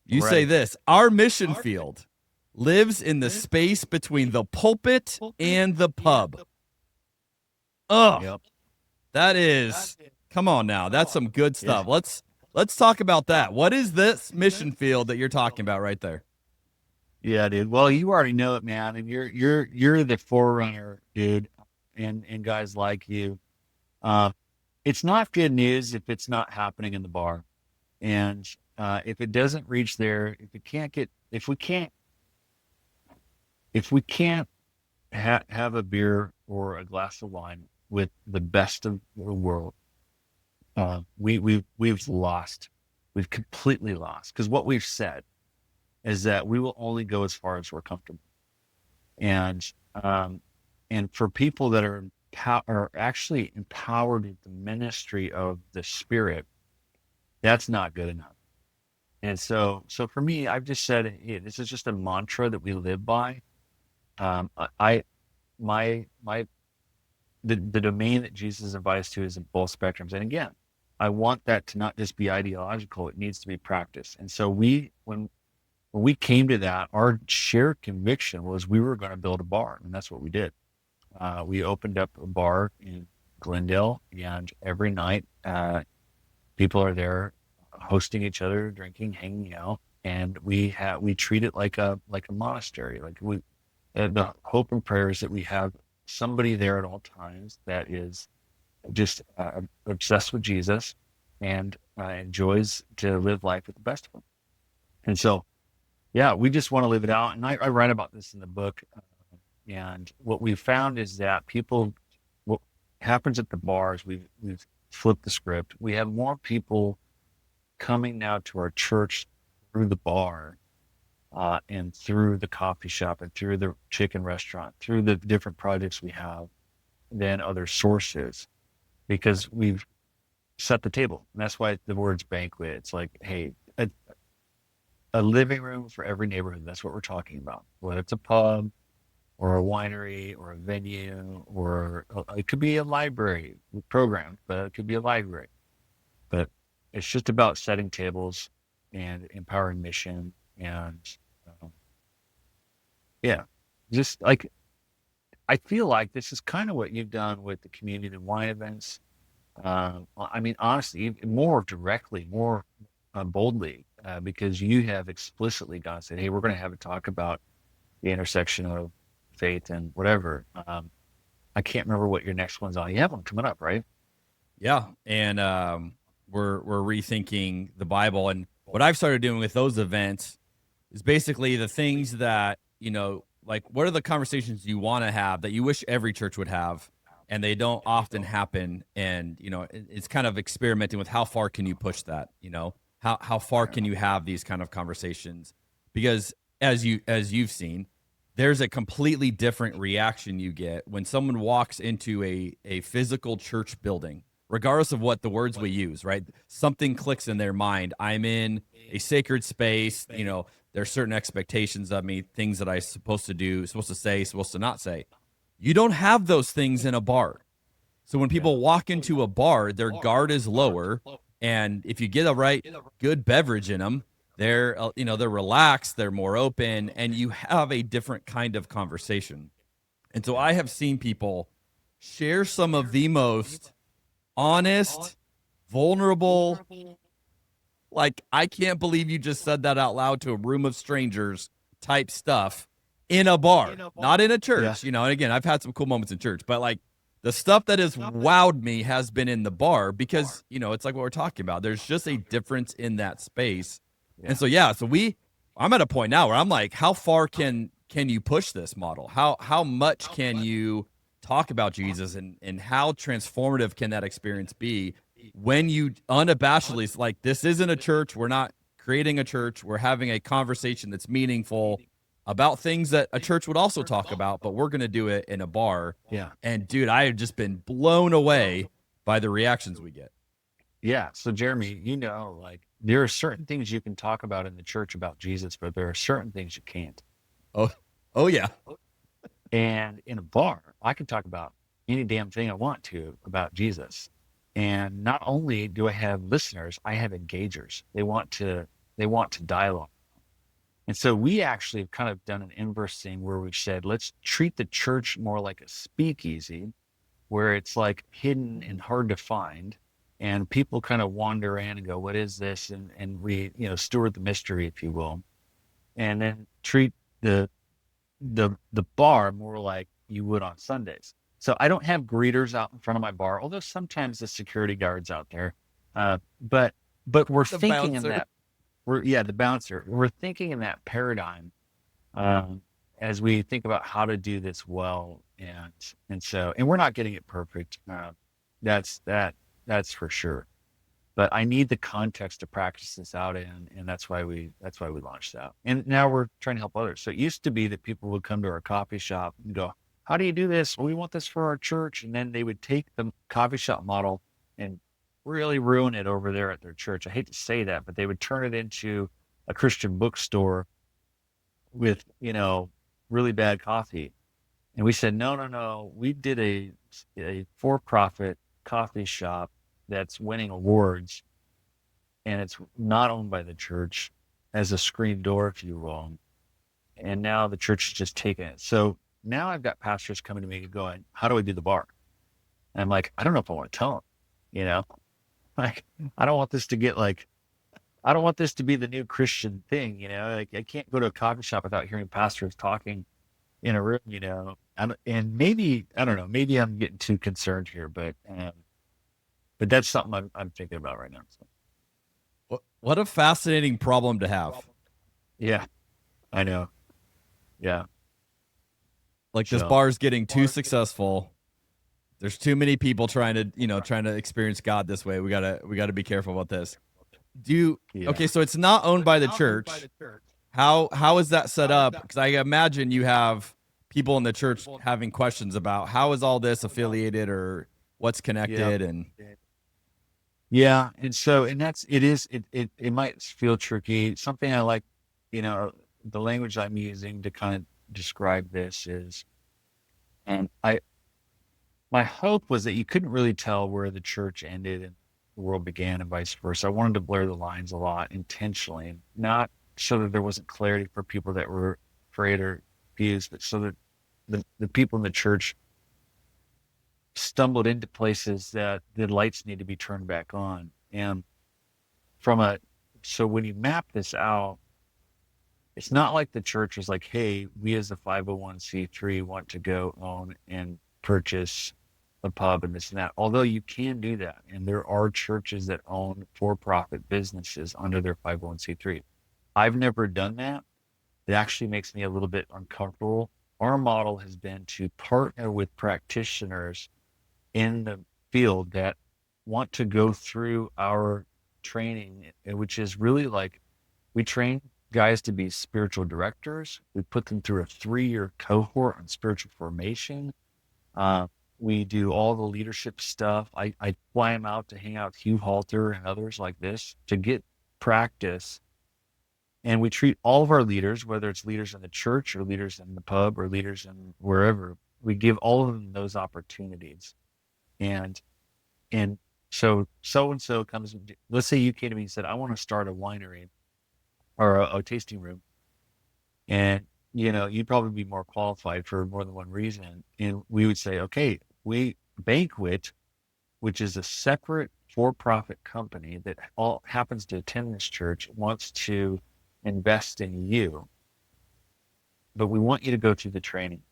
You say this: our mission field lives in the space between the pulpit and the pub. That is, come on now, that's some good stuff. Let's talk about that. What is this mission field that you're talking about right there? Yeah, dude. Well, you already know it, man, and you're the forerunner, dude, and guys like you. It's not good news if it's not happening in the bar, and if it doesn't reach there, if we can't have a beer or a glass of wine with the best of the world, we've lost. We've completely lost, because what we've said is that we will only go as far as we're comfortable. And for people that are actually empowered with the ministry of the Spirit, that's not good enough. And so for me, I've just said, hey, this is just a mantra that we live by. The domain that Jesus invites to is in both spectrums. And again, I want that to not just be ideological; it needs to be practiced. And so when we came to that, our shared conviction was we were going to build a bar, and that's what we did. We opened up a bar in Glendale, and every night people are there hosting each other, drinking, hanging out, and we treat it like a monastery. The hope and prayer is that we have somebody there at all times that is just obsessed with Jesus and enjoys to live life with the best of them. And so, yeah, we just want to live it out. And I write about this in the book. And what we found is that what happens at the bars, we've flipped the script. We have more people coming now to our church through the bar and through the coffee shop and through the chicken restaurant, through the different projects we have than other sources, because we've set the table. And that's why the word's banquet. It's like, hey, a living room for every neighborhood. That's what we're talking about. Whether it's a pub or a winery or a venue, or it could be a library program, but it could be a library. But it's just about setting tables and empowering mission. And just like, I feel like this is kind of what you've done with the community and wine events. I mean, honestly, more directly, more boldly, because you have explicitly gone and said, hey, we're going to have a talk about the intersection of faith and whatever. I can't remember what your next one's on. You have one coming up, right? Yeah. And we're rethinking the Bible. And what I've started doing with those events is basically the things that, like, what are the conversations you want to have that you wish every church would have, and they don't often happen? And, it's kind of experimenting with how far can you push that, how far can you have these kind of conversations? Because as you've seen, there's a completely different reaction you get when someone walks into a physical church building, regardless of what the words we use, right? Something clicks in their mind. I'm in a sacred space, there's certain expectations of me, things that I'm supposed to do, supposed to say, supposed to not say. You don't have those things in a bar. So when people walk into a bar, their guard is lower. And if you get a good beverage in them, they're relaxed, they're more open, and you have a different kind of conversation. And so I have seen people share some of the most honest, vulnerable, like, I can't believe you just said that out loud to a room of strangers type stuff in a bar, not in a church, and again, I've had some cool moments in church, but like the stuff that has wowed me has been in the bar, because, it's like what we're talking about. There's just a difference in that space. Yeah. And so, I'm at a point now where I'm like, how far can you push this model? How much can you talk about Jesus, and how transformative can that experience be when you unabashedly, like, this isn't a church. We're not creating a church. We're having a conversation that's meaningful about things that a church would also talk about, but we're going to do it in a bar. Yeah. And dude, I have just been blown away by the reactions we get. Yeah. So Jeremy, like, there are certain things you can talk about in the church about Jesus, but there are certain things you can't. Oh yeah. And in a bar, I can talk about any damn thing I want to about Jesus. And not only do I have listeners, I have engagers. They want to dialogue. And so we actually have kind of done an inverse thing where we said, let's treat the church more like a speakeasy, where it's like hidden and hard to find. And people kind of wander in and go, what is this? And we, steward the mystery, if you will. And then treat the bar more like you would on Sundays. So I don't have greeters out in front of my bar, although sometimes the security guard's out there. But we're thinking bouncer. In that. The bouncer. We're thinking in that paradigm as we think about how to do this well, and we're not getting it perfect. That's for sure. But I need the context to practice this out in, and that's why we launched that. And now we're trying to help others. So it used to be that people would come to our coffee shop and go, how do you do this? Well, we want this for our church. And then they would take the coffee shop model and really ruin it over there at their church. I hate to say that, but they would turn it into a Christian bookstore with, really bad coffee. And we said, no. We did a for-profit coffee shop that's winning awards, and it's not owned by the church, as a screen door, if you will. And now the church is just taking it. So now I've got pastors coming to me and going, how do I do the bar? And I'm like, I don't know if I want to tell them, like, I don't want this to be the new Christian thing, like, I can't go to a coffee shop without hearing pastors talking in a room, and maybe, I don't know, maybe I'm getting too concerned here, but that's something I'm thinking about right now. So. What a fascinating problem to have. Yeah, I know. Yeah. Like, this bar's getting too successful. There's too many people trying to experience God this way. We gotta be careful about this. Okay, so it's not owned by the church. How is that set up? Because I imagine you have people in the church having questions about how is all this affiliated or what's connected and Yeah, and so it might feel tricky. Something I like, the language I'm using to kind of describe this is, my hope was that you couldn't really tell where the church ended and the world began and vice versa. I wanted to blur the lines a lot intentionally, not so that there wasn't clarity for people that were afraid or confused, but so that the people in the church stumbled into places that the lights need to be turned back on. And so when you map this out, it's not like the church was like, hey, we as a 501c3 want to go own and purchase a pub and this and that. Although you can do that. And there are churches that own for-profit businesses under their 501c3. I've never done that. It actually makes me a little bit uncomfortable. Our model has been to partner with practitioners in the field that want to go through our training, which is really like, we train guys to be spiritual directors. We put them through a 3-year cohort on spiritual formation. We do all the leadership stuff. I fly them out to hang out with Hugh Halter and others like this to get practice. And we treat all of our leaders, whether it's leaders in the church or leaders in the pub or leaders in wherever, we give all of them those opportunities. And so-and-so comes, let's say you came to me and said, I want to start a winery or a tasting room. And, you'd probably be more qualified for more than one reason. And we would say, okay, Banquet, which is a separate for-profit company that all happens to attend this church, wants to invest in you. But we want you to go through the training.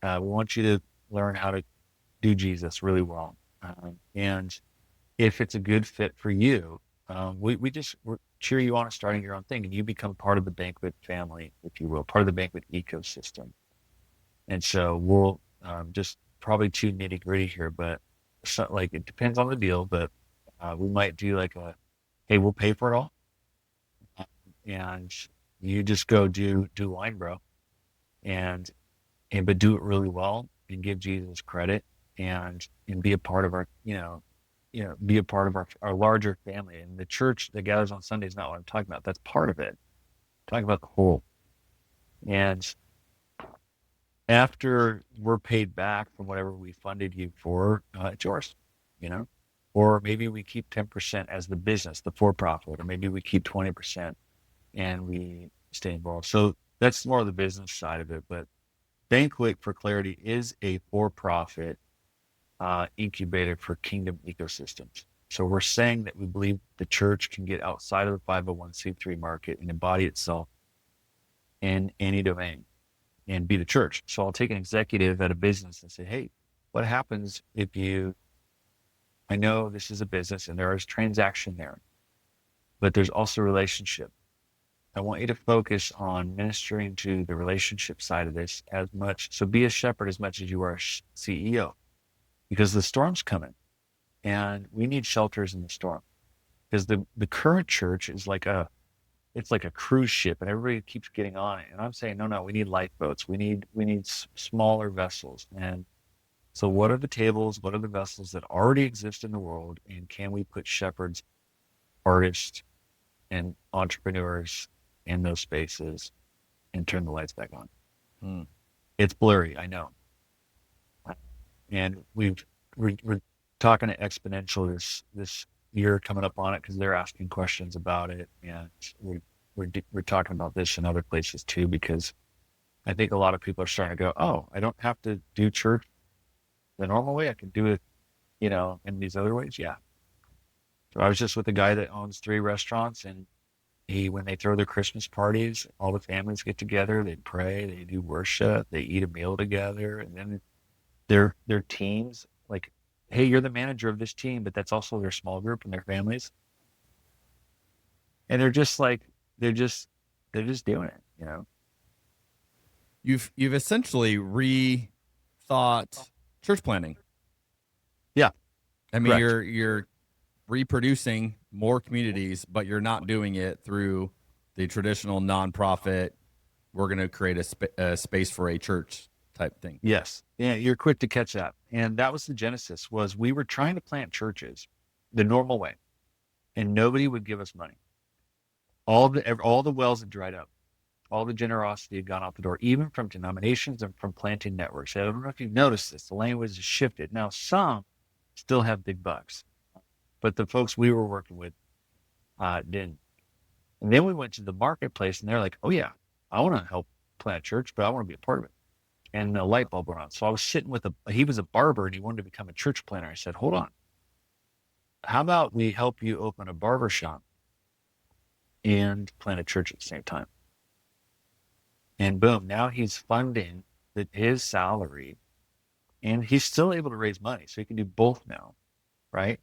We want you to learn how to do Jesus really well. And if it's a good fit for you, we cheer you on starting your own thing, and you become part of the Banquet family, if you will, part of the Banquet ecosystem. And so we'll just probably too nitty gritty here, but it depends on the deal. But we might do hey, we'll pay for it all, and you just go do wine, bro, but do it really well and give Jesus credit and be a part of our be a part of our larger family. And the church that gathers on Sunday is not what I'm talking about. That's part of it. I'm talking about the whole. And after we're paid back from whatever we funded you for, it's yours, or maybe we keep 10% as the business, the for-profit, or maybe we keep 20% and we stay involved. So that's more of the business side of it. But Banquet, for clarity, is a for-profit incubator for kingdom ecosystems. So we're saying that we believe the church can get outside of the 501c3 market and embody itself in any domain and be the church. So I'll take an executive at a business and say, hey, what happens if I know this is a business and there is transaction there, but there's also relationship. I want you to focus on ministering to the relationship side of this as much. So be a shepherd as much as you are a CEO, because the storm's coming and we need shelters in the storm. Because the current church is it's like a cruise ship and everybody keeps getting on it. And I'm saying, no, we need lifeboats. We need smaller vessels. And so what are the tables? What are the vessels that already exist in the world? And can we put shepherds, artists, and entrepreneurs in those spaces and turn the lights back on? It's blurry, I know. And we're talking to Exponential this year coming up on it because they're asking questions about it, and we're talking about this in other places too, because I think a lot of people are starting to go, oh, I don't have to do church the normal way. I can do it, in these other ways. Yeah. So I was just with a guy that owns 3 restaurants, and when they throw their Christmas parties, all the families get together, they pray, they do worship, they eat a meal together, and then their teams, like, hey, you're the manager of this team, but that's also their small group and their families. And they're just doing it, You've essentially rethought church planning. Yeah. I mean, correct. you're reproducing more communities, but you're not doing it through the traditional nonprofit, we're going to create a space for a church type thing. Yes. Yeah, you're quick to catch that. And that was the genesis, was we were trying to plant churches the normal way, and nobody would give us money. All the wells had dried up. All the generosity had gone out the door, even from denominations and from planting networks. I don't know if you've noticed this. The language has shifted. Now, some still have big bucks, but the folks we were working with didn't. And then we went to the marketplace, and they're like, oh, yeah, I want to help plant a church, but I want to be a part of it. And the light bulb went on. So I was sitting with he was a barber, and he wanted to become a church planter. I said, hold on. How about we help you open a barber shop and plant a church at the same time? And boom, now he's funding his salary, and he's still able to raise money. So he can do both now, right?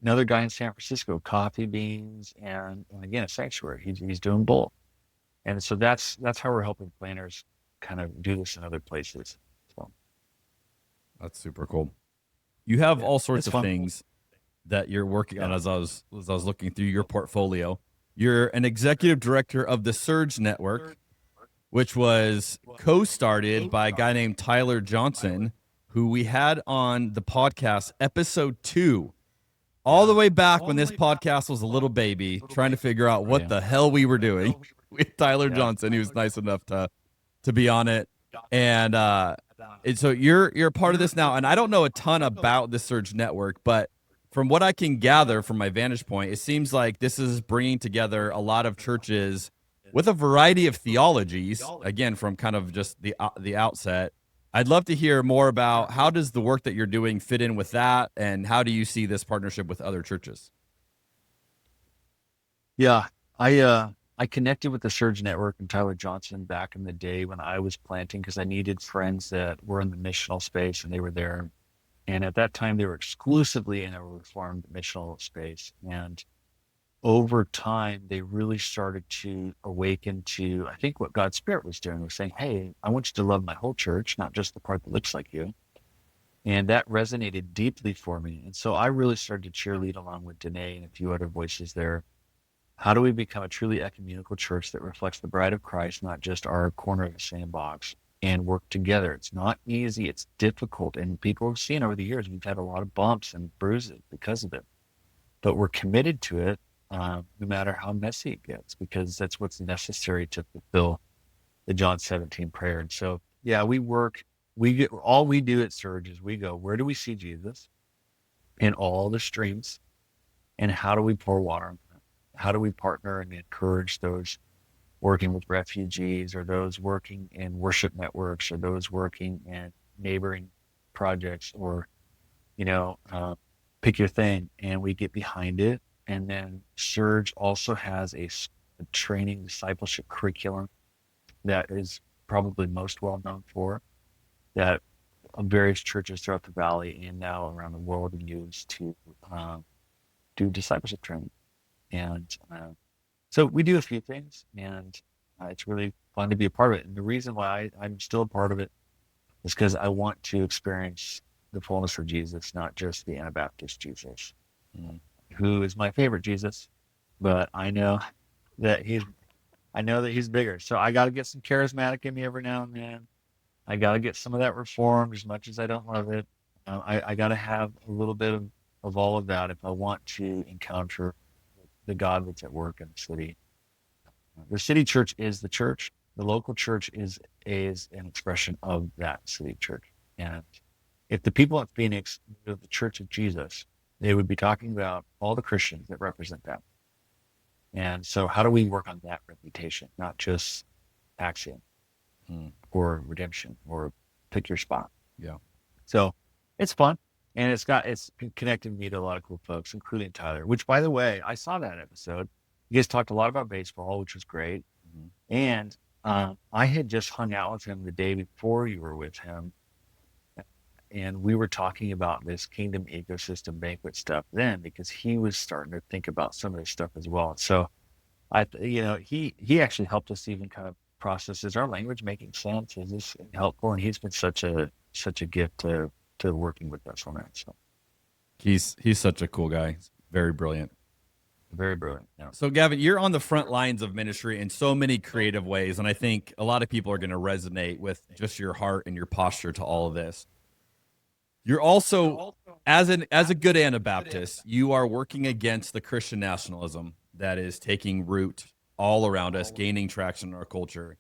Another guy in San Francisco, coffee beans, and again, a sanctuary. He's doing both. And so that's how we're helping planners kind of do this in other places. So that's super cool. You have all sorts of things that you're working on. As I was looking through your portfolio, you're an executive director of the Surge Network, which was co-started by a guy named Tyler Johnson, who we had on the podcast episode 2, all the way back when this podcast was a little baby, trying to figure out what the hell we were doing with Tyler Johnson. He was nice enough to be on it. And so you're part of this now. And I don't know a ton about the Surge Network, but from what I can gather from my vantage point, it seems like this is bringing together a lot of churches with a variety of theologies, again, from kind of just the outset. I'd love to hear more about how does the work that you're doing fit in with that, and how do you see this partnership with other churches? Yeah, I connected with the Surge Network and Tyler Johnson back in the day when I was planting, because I needed friends that were in the missional space, and they were there. And at that time, they were exclusively in a Reformed missional space. And over time, they really started to awaken to, I think, what God's Spirit was doing, was saying, hey, I want you to love my whole church, not just the part that looks like you. And that resonated deeply for me. And so I really started to cheerlead along with Danae and a few other voices there. How do we become a truly ecumenical church that reflects the bride of Christ, not just our corner of the sandbox, and work together? It's not easy. It's difficult. And people have seen over the years, we've had a lot of bumps and bruises because of it. But we're committed to it. No matter how messy it gets, because that's what's necessary to fulfill the John 17 prayer. And so, yeah, all we do at Surge is we go, where do we see Jesus in all the streams, and how do we pour water on them? How do we partner and encourage those working with refugees, or those working in worship networks, or those working in neighboring projects, or, pick your thing, and we get behind it. And then Surge also has a training discipleship curriculum that is probably most well known for, that various churches throughout the valley and now around the world use to do discipleship training. And so we do a few things, and it's really fun to be a part of it. And the reason why I'm still a part of it is because I want to experience the fullness of Jesus, not just the Anabaptist Jesus. Who is my favorite Jesus, but I know that he's bigger. So I got to get some charismatic in me every now and then. I got to get some of that reformed, as much as I don't love it. I got to have a little bit of all of that if I want to encounter the God that's at work in the city. The city church is the church. The local church is an expression of that city church. And if the people at Phoenix knew the Church of Jesus, they would be talking about all the Christians that represent that. And so how do we work on that reputation, not just axiom or redemption or pick your spot? Yeah. So it's fun. And it's connected me to a lot of cool folks, including Tyler, which, by the way, I saw that episode. You guys talked a lot about baseball, which was great. And I had just hung out with him the day before you were with him. And we were talking about this kingdom ecosystem banquet stuff then, because he was starting to think about some of this stuff as well. So he actually helped us even kind of process, is our language making sense? Is this helpful? And he's been such a gift to working with us on that. So he's such a cool guy. He's very brilliant. Very brilliant. Yeah. So, Gavin, you're on the front lines of ministry in so many creative ways, and I think a lot of people are going to resonate with just your heart and your posture to all of this. You're also, as a good Anabaptist, you are working against the Christian nationalism that is taking root all around us, gaining traction in our culture.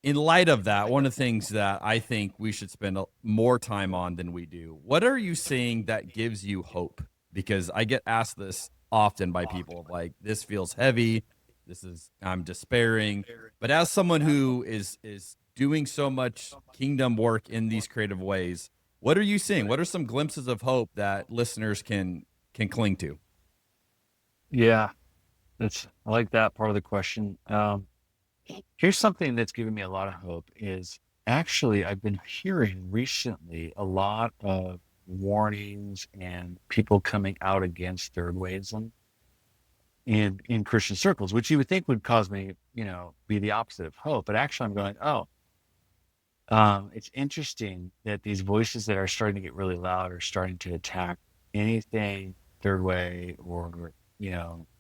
In light of that, one of the things that I think we should spend more time on than we do, what are you seeing that gives you hope? Because I get asked this often by people, like, this feels heavy, I'm despairing. But as someone who is doing so much kingdom work in these creative ways, what are you seeing? What are some glimpses of hope that listeners can cling to? Yeah, I like that part of the question. Here's something that's given me a lot of hope is actually I've been hearing recently a lot of warnings and people coming out against third waysism in Christian circles, which you would think would cause me, be the opposite of hope. But actually I'm going, it's interesting that these voices that are starting to get really loud are starting to attack anything third way or,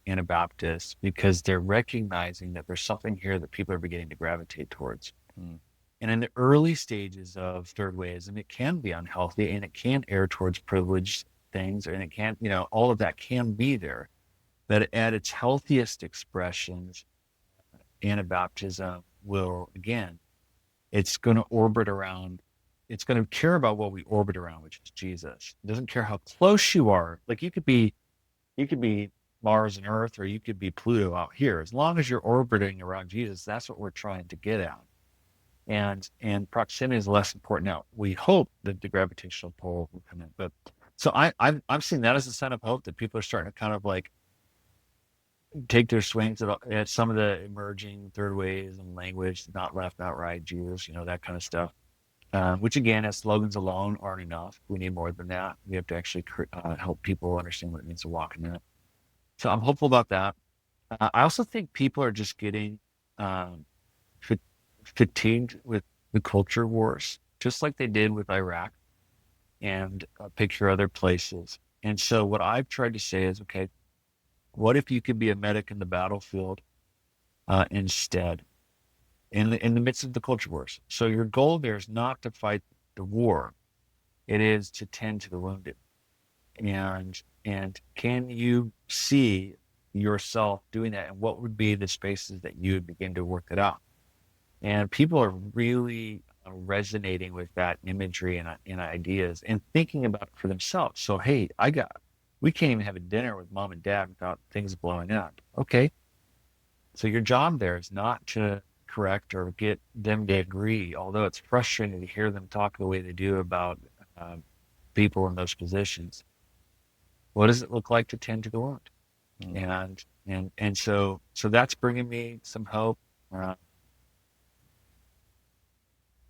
Anabaptist, because they're recognizing that there's something here that people are beginning to gravitate towards. And in the early stages of third wayism, it can be unhealthy and it can err towards privileged things, and it can, all of that can be there. But at its healthiest expressions, Anabaptism will, again, it's going to orbit around, it's going to care about what we orbit around, which is Jesus. It doesn't care how close you are. Like you could be Mars and Earth, or you could be Pluto out here. As long as you're orbiting around Jesus, that's what we're trying to get at. And proximity is less important now. We hope that the gravitational pull will come in. But so I've seen that as a sign of hope, that people are starting to kind of like take their swings at some of the emerging third ways and language, not left, not right, Jesus, that kind of stuff. Which again, as slogans alone aren't enough. We need more than that. We have to actually help people understand what it means to walk in that. So I'm hopeful about that. I also think people are just getting fatigued with the culture wars, just like they did with Iraq and picture other places. And so what I've tried to say is, okay, what if you could be a medic in the battlefield instead, in the midst of the culture wars? So your goal there is not to fight the war; it is to tend to the wounded. And can you see yourself doing that? And what would be the spaces that you would begin to work it out? And people are really resonating with that imagery and ideas and thinking about it for themselves. So, hey, we can't even have a dinner with mom and dad without things blowing up. Okay. So your job there is not to correct or get them to agree, although it's frustrating to hear them talk the way they do about people in those positions. What does it look like to tend to the wound? And so that's bringing me some hope.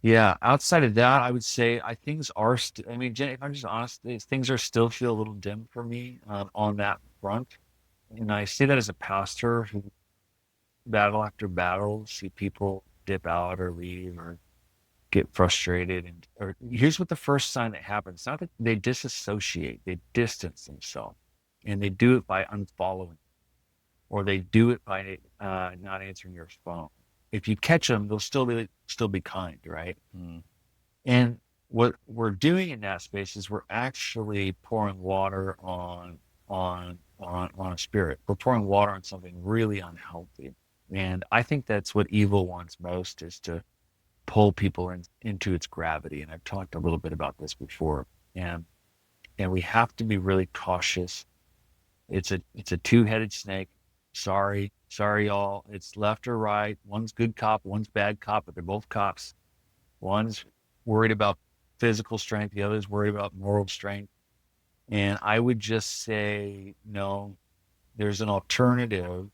Outside of that, I would say things are still, if I'm just honest, things are still feel a little dim for me on that front. And I say that as a pastor who battle after battle, see people dip out or leave or get frustrated. Or here's what the first sign that happens. It's not that they disassociate, they distance themselves. And they do it by unfollowing, or they do it by not answering your phone. If you catch them, they'll still be kind, right? And what we're doing in that space is we're actually pouring water on a spirit. We're pouring water on something really unhealthy. And I think that's what evil wants most, is to pull people into its gravity. And I've talked a little bit about this before. And we have to be really cautious. It's a two-headed snake. Sorry, y'all. It's left or right. One's good cop, one's bad cop, but they're both cops. One's worried about physical strength, the other's worried about moral strength. And I would just say, no, there's an alternative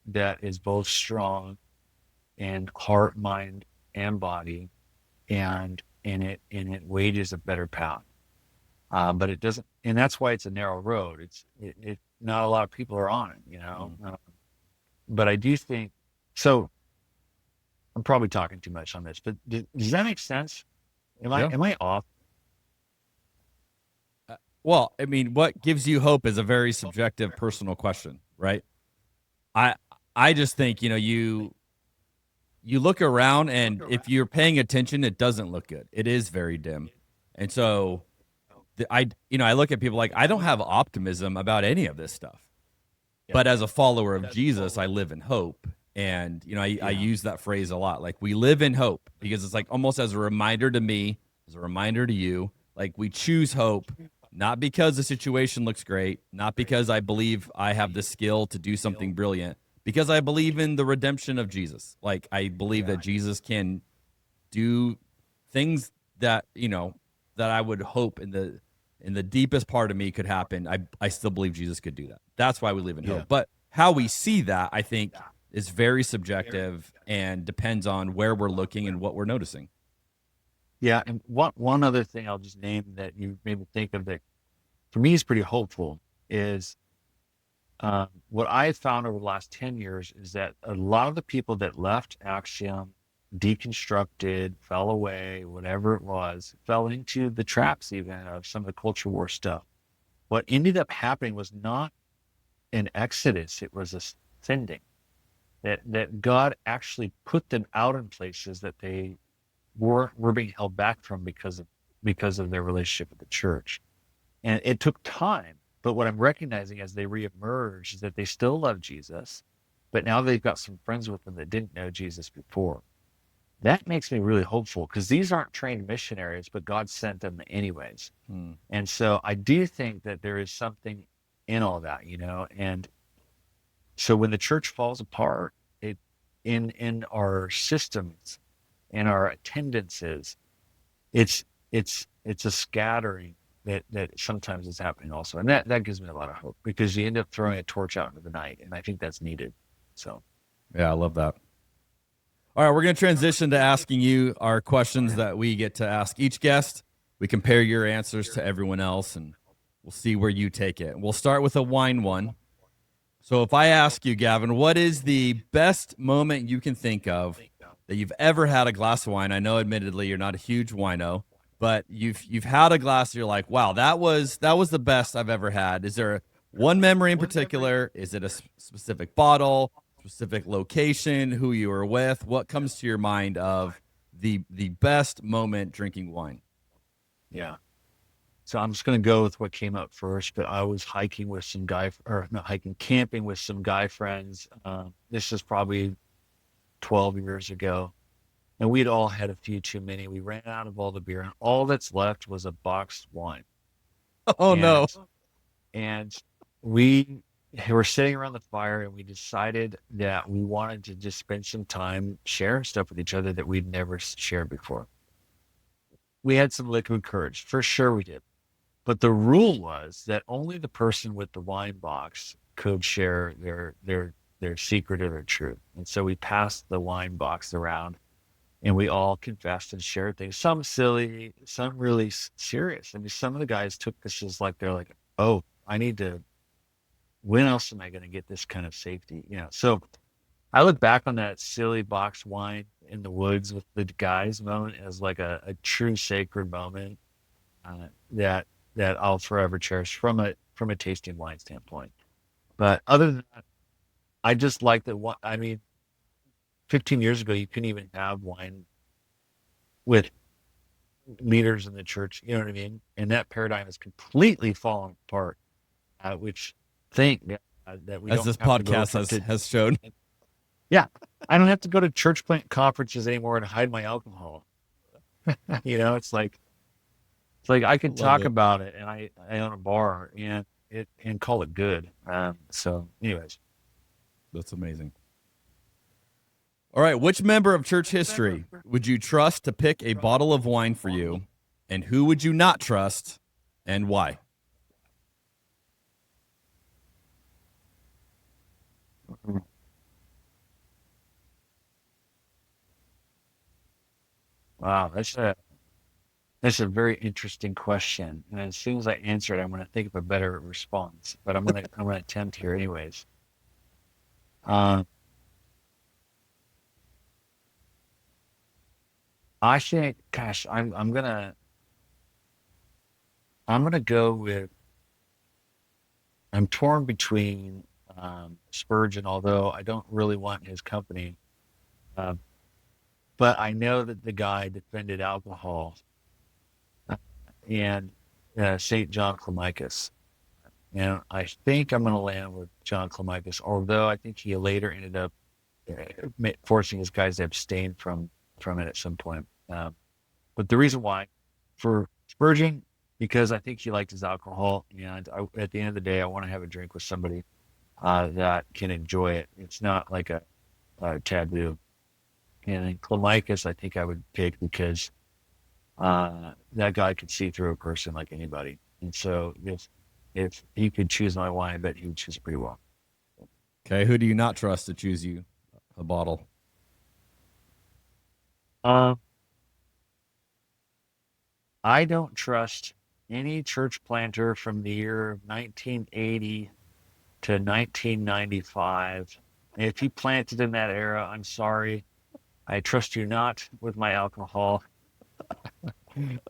that is both strong and heart, mind, and body, and it wages a better path. But it doesn't, and that's why it's a narrow road. It not a lot of people are on it, but I do think so. I'm probably talking too much on this, but does that make sense? Am I off? Well, what gives you hope is a very subjective, personal question. right? I just think, you look around, and if you're paying attention, it doesn't look good. It is very dim. And so I look at people like, I don't have optimism about any of this stuff. But as a follower of Jesus, I live in hope. And, I use that phrase a lot. Like, we live in hope, because it's like almost as a reminder to me, as a reminder to you, like, we choose hope, not because the situation looks great, not because I believe I have the skill to do something brilliant, because I believe in the redemption of Jesus. Like, I believe that Jesus can do things that, that I would hope in the deepest part of me could happen. I still believe Jesus could do that. That's why we live in hope. But how we see that, I think, is very subjective and depends on where we're looking and what we're noticing. Yeah, and one other thing I'll just name that you made me think of that for me is pretty hopeful is what I have found over the last 10 years is that a lot of the people that left Axiom, deconstructed, fell away, whatever it was, fell into the traps even of some of the culture war stuff. What ended up happening was not an exodus, it was a sending. That God actually put them out in places that they were being held back from because of their relationship with the church. And it took time. But what I'm recognizing as they reemerge is that they still love Jesus, but now they've got some friends with them that didn't know Jesus before. That makes me really hopeful, because these aren't trained missionaries, but God sent them anyways. And so I do think that there is something in all that, and so when the church falls apart, in our systems, in our attendances, it's a scattering that sometimes is happening also. And that gives me a lot of hope, because you end up throwing a torch out into the night, and I think that's needed. So yeah, I love that. All right, we're going to transition to asking you our questions that we get to ask each guest. We compare your answers to everyone else, and we'll see where you take it. We'll start with a wine one. So if I ask you, Gavin, what is the best moment you can think of that you've ever had a glass of wine? I know, admittedly, you're not a huge wino, but you've had a glass, you're like, wow, that was the best I've ever had. Is there one memory in particular? Is it a specific bottle, specific location, who you were with? What comes to your mind of the best moment drinking wine? Yeah. So I'm just going to go with what came up first, but I was camping with some guy friends. This is probably 12 years ago. And we'd all had a few too many. We ran out of all the beer, and all that's left was a boxed wine. No. And we were sitting around the fire, and we decided that we wanted to just spend some time sharing stuff with each other that we'd never shared before. We had some liquid courage. For sure we did. But the rule was that only the person with the wine box could share their secret or their truth. And so we passed the wine box around, and we all confessed and shared things. Some silly, some really serious. I mean, some of the guys took this as like, they're like, oh, when else am I going to get this kind of safety? So I look back on that silly box wine in the woods with the guys moment as like a true sacred moment that I'll forever cherish from a tasting wine standpoint. But other than that, I just like that. 15 years ago, you couldn't even have wine with leaders in the church. You know what I mean? And that paradigm has completely fallen apart, which that we as don't this have podcast has shown. Yeah, I don't have to go to church plant conferences anymore and hide my alcohol. It's like I can talk about it, and I own a bar and call it good. So anyways, that's amazing. All right, which member of church history would you trust to pick a bottle of wine for you, and who would you not trust, and why? Wow, that's a very interesting question. And as soon as I answer it, I'm going to think of a better response. But I'm going to attempt here anyways. I think, gosh, I'm gonna go with. I'm torn between Spurgeon, although I don't really want his company. But I know that the guy defended alcohol and St. John Climacus. And I think I'm going to land with John Climacus, although I think he later ended up forcing his guys to abstain from it at some point. But the reason why, for Spurgeon, because I think he liked his alcohol, and at the end of the day, I want to have a drink with somebody that can enjoy it. It's not like a taboo. And then Climacus, I think I would pick because that guy could see through a person like anybody. And so if he could choose my wine, I bet he would choose it pretty well. Okay, who do you not trust to choose you a bottle? I don't trust any church planter from the year 1980 to 1995. If you planted in that era, I'm sorry. I trust you not with my alcohol.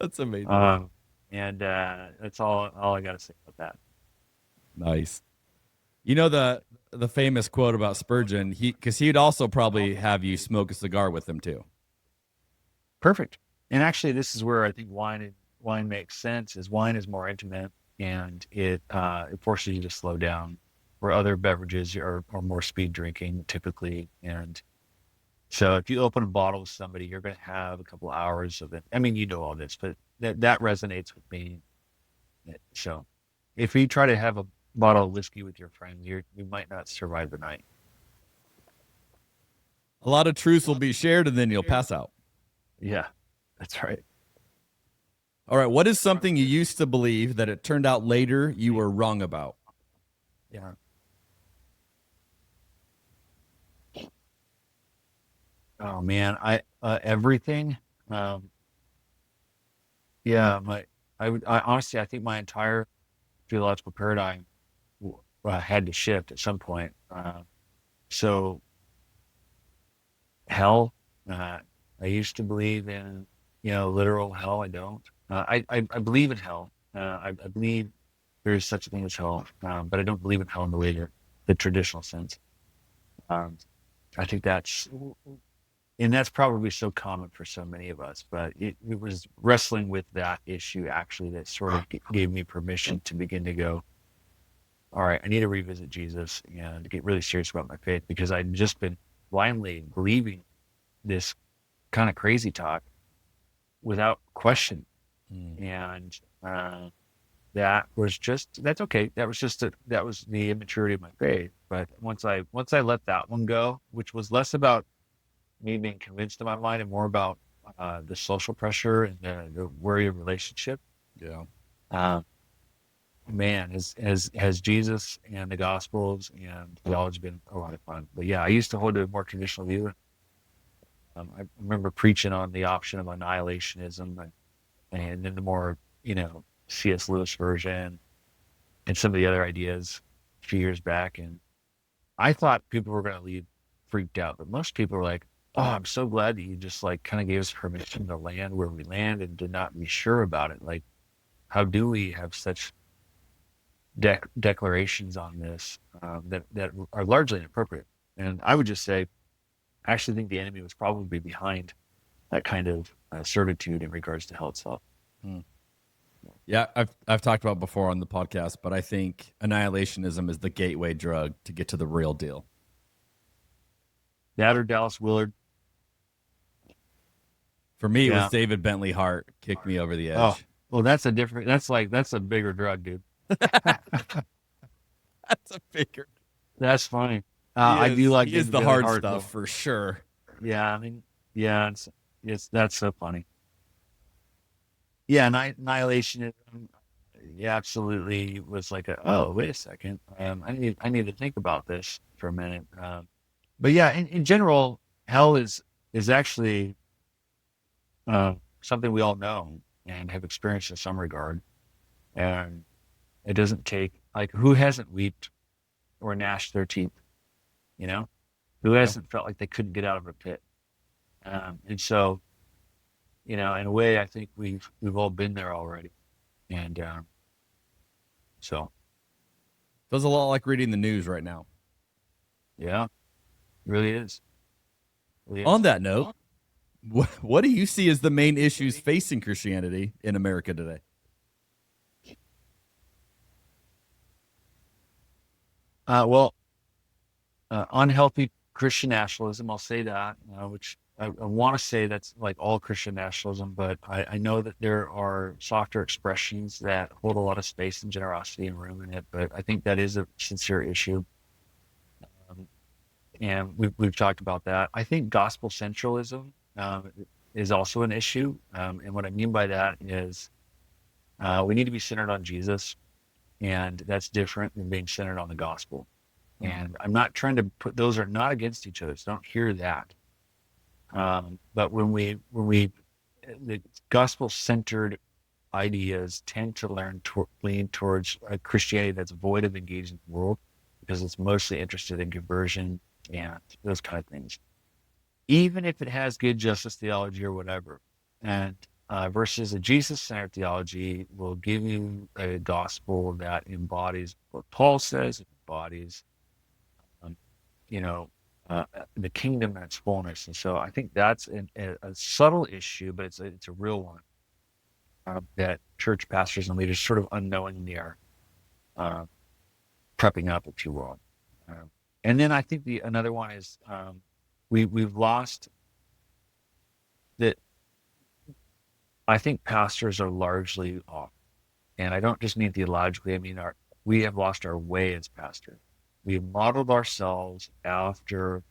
That's amazing. And that's all I got to say about that. Nice. You know the famous quote about Spurgeon, because he'd also probably have you smoke a cigar with him too. Perfect. And actually, this is where I think wine makes sense. Is wine is more intimate, and it forces you to slow down, where other beverages are more speed drinking typically. And so if you open a bottle with somebody, you're going to have a couple hours of it. I mean, you know all this, but that resonates with me. So if you try to have a bottle of whiskey with your friends, you might not survive the night. A lot of truths will be shared, and then you'll pass out. Yeah, that's right. All right, what is something you used to believe that it turned out later you were wrong about? Yeah. Oh man, everything. I honestly, I think my entire theological paradigm had to shift at some point. So hell, I used to believe in, literal hell. I don't. I believe in hell. I believe there is such a thing as hell, but I don't believe in hell in the way the traditional sense. I think that's probably so common for so many of us, but it was wrestling with that issue actually that sort of gave me permission to begin to go, all right, I need to revisit Jesus and get really serious about my faith, because I'd just been blindly believing this kind of crazy talk without question. And that's okay. That was the immaturity of my faith. But once I let that one go, which was less about me being convinced in my mind and more about the social pressure and the worry of relationship. Yeah. Man, has Jesus and the Gospels and theology been a lot of fun. But yeah, I used to hold a more traditional view. I remember preaching on the option of annihilationism and then the more, C.S. Lewis version and some of the other ideas a few years back. And I thought people were going to leave freaked out, but most people were like, oh, I'm so glad that you just kind of gave us permission to land where we land and did not be sure about it. Like, how do we have such declarations on this that are largely inappropriate? And I would just say, I actually think the enemy was probably behind that kind of certitude in regards to hell itself. Yeah, I've talked about before on the podcast, but I think annihilationism is the gateway drug to get to the real deal. That or Dallas Willard. For me, it was David Bentley Hart kicked me over the edge. Oh, well, that's a bigger drug, dude. That's a bigger. That's funny. I do like he is the hard stuff though. For sure. Yeah, I mean, yeah, it's that's so funny. Yeah, annihilationism. Yeah, absolutely was like wait a second. I need to think about this for a minute. But yeah, in general, hell is actually something we all know and have experienced in some regard. And it doesn't take, who hasn't wept or gnashed their teeth? Who hasn't felt like they couldn't get out of a pit? And so, in a way, I think we've all been there already. And so. Feels a lot like reading the news right now. Yeah, it really is. On that note, what do you see as the main issues facing Christianity in America today? Unhealthy Christian nationalism, I'll say that, which I want to say that's like all Christian nationalism, but I know that there are softer expressions that hold a lot of space and generosity and room in it, but I think that is a sincere issue. And we've talked about that. I think gospel centralism is also an issue. And what I mean by that is we need to be centered on Jesus, and that's different than being centered on the gospel. And I'm not trying to put, those are not against each other. So don't hear that. But when the gospel-centered ideas tend to lean towards a Christianity that's void of engaging the world, because it's mostly interested in conversion and those kind of things, even if it has good justice theology or whatever. And versus a Jesus-centered theology will give you a gospel that embodies what Paul says, it embodies the kingdom and its fullness. And so I think that's a subtle issue, but it's a real one that church pastors and leaders sort of unknowingly are prepping up, if you will. And then I think another one is we've lost that. I think pastors are largely off, and I don't just mean theologically. I mean we have lost our way as pastors. We've modeled ourselves after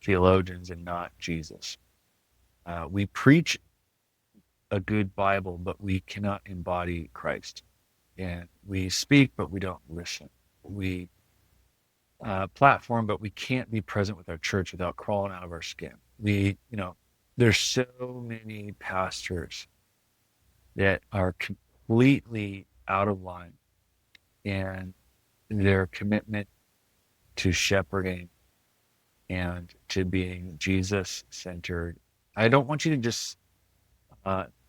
theologians and not Jesus. We preach a good Bible, but we cannot embody Christ. And we speak, but we don't listen. We platform, but we can't be present with our church without crawling out of our skin. There's so many pastors that are completely out of line, and their commitment to shepherding and to being Jesus-centered. I don't want you to just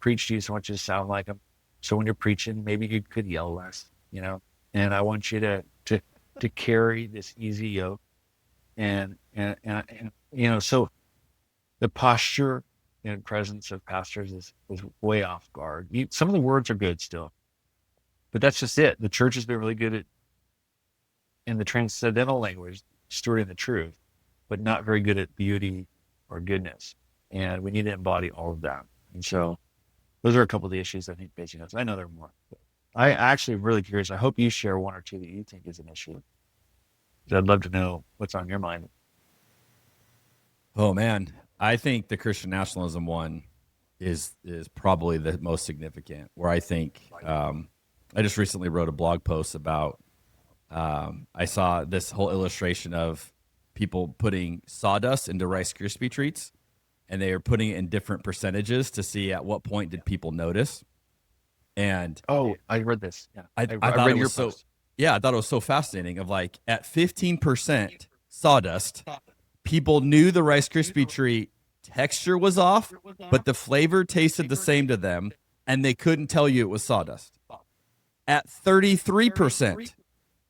preach Jesus. I want you to sound like him. So when you're preaching, maybe you could yell less, and I want you to carry this easy yoke. And so the posture and presence of pastors is way off guard. Some of the words are good still, but that's just it. The church has been really good at, in the transcendental language, stewarding the truth, but not very good at beauty or goodness. And we need to embody all of that. And so those are a couple of the issues I think facing us. I know there are more. But I actually am really curious. I hope you share one or two that you think is an issue. I'd love to know what's on your mind. Oh, man. I think the Christian nationalism one is probably the most significant, where I think I just recently wrote a blog post about I saw this whole illustration of people putting sawdust into Rice Krispie treats, and they are putting it in different percentages to see at what point did people notice. And I read this. Yeah, I thought it was so. Yeah, I thought it was so fascinating. Of like at 15% sawdust, people knew the Rice Krispie treat texture was off, but the flavor tasted the same to them, and they couldn't tell you it was sawdust. At 33%,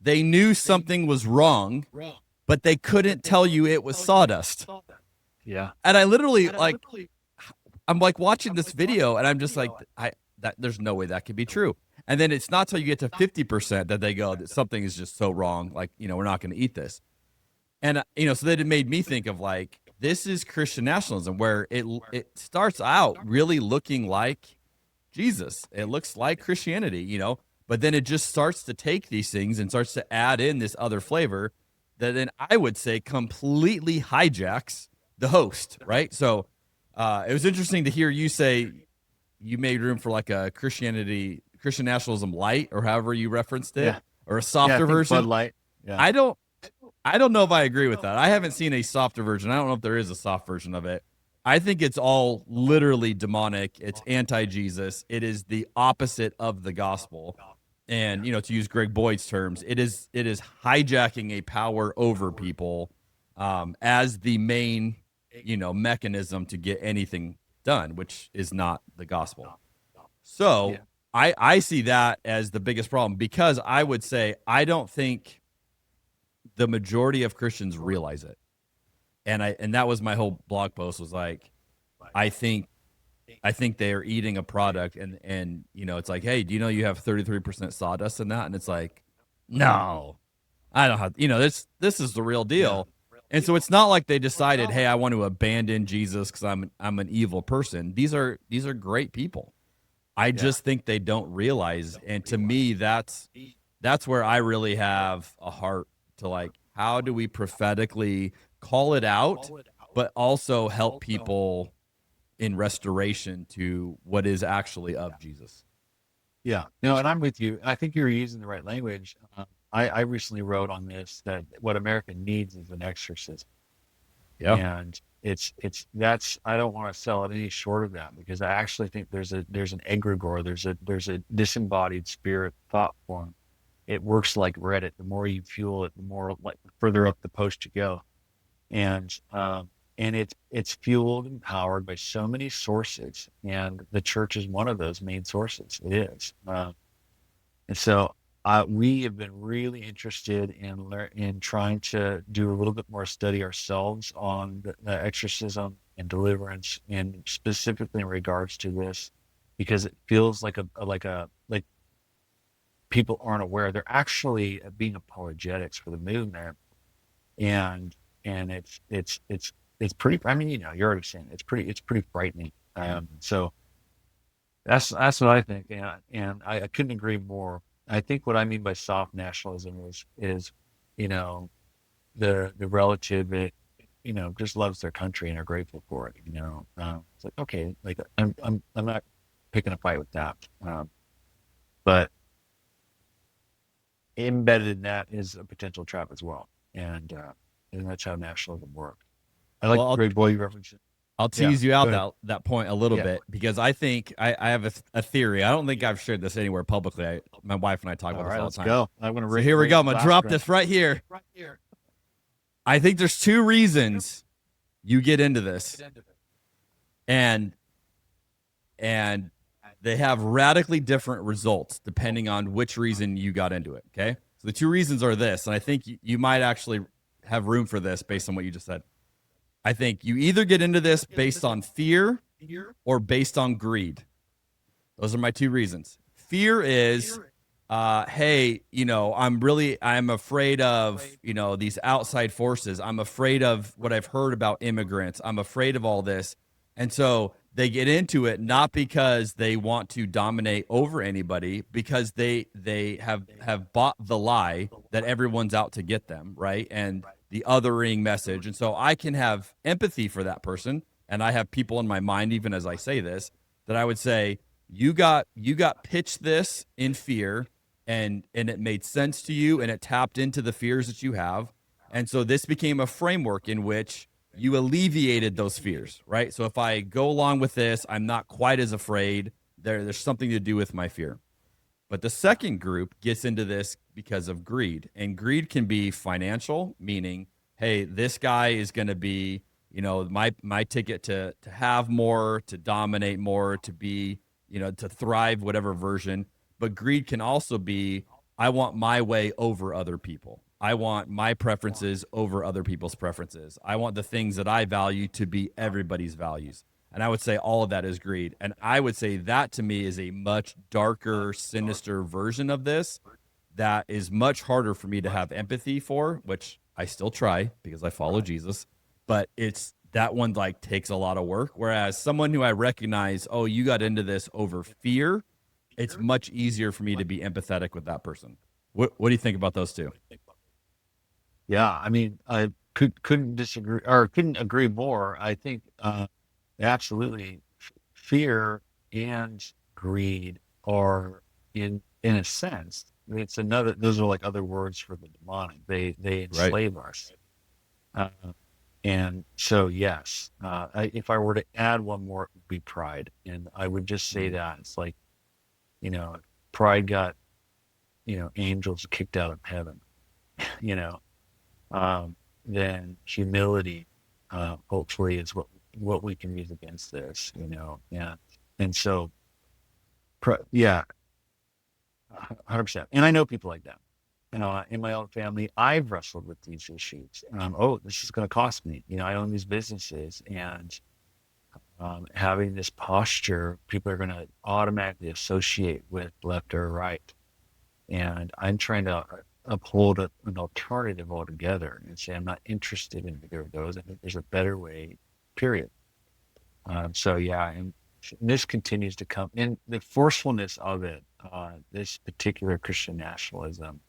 they knew something was wrong, but they couldn't tell you it was sawdust. Yeah. And I literally I'm like watching this video, and I'm just like, there's no way that could be true. And then it's not till you get to 50% that they go, that something is just so wrong. Like, we're not going to eat this. And, so that it made me think of like, this is Christian nationalism, where it starts out really looking like Jesus. It looks like Christianity, but then it just starts to take these things and starts to add in this other flavor that then I would say completely hijacks the host, right? So it was interesting to hear you say you made room for like a Christian nationalism light, or however you referenced it, or a softer version. Bud Light. Yeah. I don't know if I agree with that. I haven't seen a softer version. I don't know if there is a soft version of it. I think it's all literally demonic. It's anti-Jesus. It is the opposite of the gospel. And, to use Greg Boyd's terms, it is hijacking a power over people as the main, mechanism to get anything done, which is not the gospel. So I see that as the biggest problem, because I would say I don't think the majority of Christians realize it. And that was my whole blog post, was like, I think they're eating a product and it's like, hey, do you know you have 33% sawdust in that? And it's like, no, I don't have, this is the real deal. And so it's not like they decided, hey, I want to abandon Jesus because I'm an evil person. These are great people. I just think they don't realize. And to me, that's where I really have a heart to, like, how do we prophetically call it out, but also help people in restoration to what is actually of Jesus. Yeah, no, and I'm with you. I think you're using the right language. I recently wrote on this that what America needs is an exorcism. Yeah, and that's I don't want to sell it any short of that, because I actually think there's an egregore, there's a disembodied spirit thought form. It works like Reddit. The more you fuel it, the more, like, further up the post you go, and it's fueled and powered by so many sources, and the church is one of those main sources. It is, and so we have been really interested in trying to do a little bit more study ourselves on the exorcism and deliverance, and specifically in regards to this, because it feels like people aren't aware. They're actually being apologetics for the movement, and it's pretty. I mean, you're already saying it's pretty frightening. So that's what I think, and I couldn't agree more. I think what I mean by soft nationalism is the relative that just loves their country and are grateful for it. It's like, okay, like I'm not picking a fight with that, but embedded in that is a potential trap as well, and that's how nationalism works. I like Greg Boyle reference. I'll tease you out that point a little bit, because I think I have a theory. I don't think I've shared this anywhere publicly. My wife and I talk about this all the time. Go. I'm going to here we go. I'm going to drop this right here. I think there's two reasons you get into this, and they have radically different results depending on which reason you got into it. Okay, so the two reasons are this, and I think you might actually have room for this based on what you just said. I think you either get into this based on fear or based on greed. Those are my two reasons. Fear is, hey, I'm afraid of, these outside forces. I'm afraid of what I've heard about immigrants. I'm afraid of all this. And so they get into it not because they want to dominate over anybody, because they have bought the lie that everyone's out to get them, right? And the othering message. And so I can have empathy for that person, and I have people in my mind, even as I say this, that I would say, you got pitched this in fear, and it made sense to you, and it tapped into the fears that you have. And so this became a framework in which you alleviated those fears, right? So if I go along with this, I'm not quite as afraid. There's something to do with my fear. But the second group gets into this because of greed. And greed can be financial, meaning, hey, this guy is going to be, my ticket to have more, to dominate more, to be, to thrive, whatever version. But greed can also be, I want my way over other people. I want my preferences over other people's preferences. I want the things that I value to be everybody's values. And I would say all of that is greed. And I would say that, to me, is a much darker, sinister version of this that is much harder for me to have empathy for, which I still try because I follow Jesus. But that one takes a lot of work. Whereas someone who I recognize, oh, you got into this over fear, it's much easier for me to be empathetic with that person. What do you think about those two? Yeah, I mean, I couldn't disagree, or couldn't agree more. I think absolutely, fear and greed are in a sense, it's another. Those are like other words for the demonic. They enslave us, and so yes, if I were to add one more, it would be pride, and I would just say that it's like, pride got, angels kicked out of heaven, then humility, hopefully, is what we can use against this, and so, 100%. And I know people like that, in my own family, I've wrestled with these issues. Oh, this is going to cost me. I own these businesses, and having this posture, people are going to automatically associate with left or right. And I'm trying to uphold an alternative altogether and say I'm not interested in either of those. I think there's a better way, period. So yeah, and this continues to come in the forcefulness of it. This particular Christian nationalism,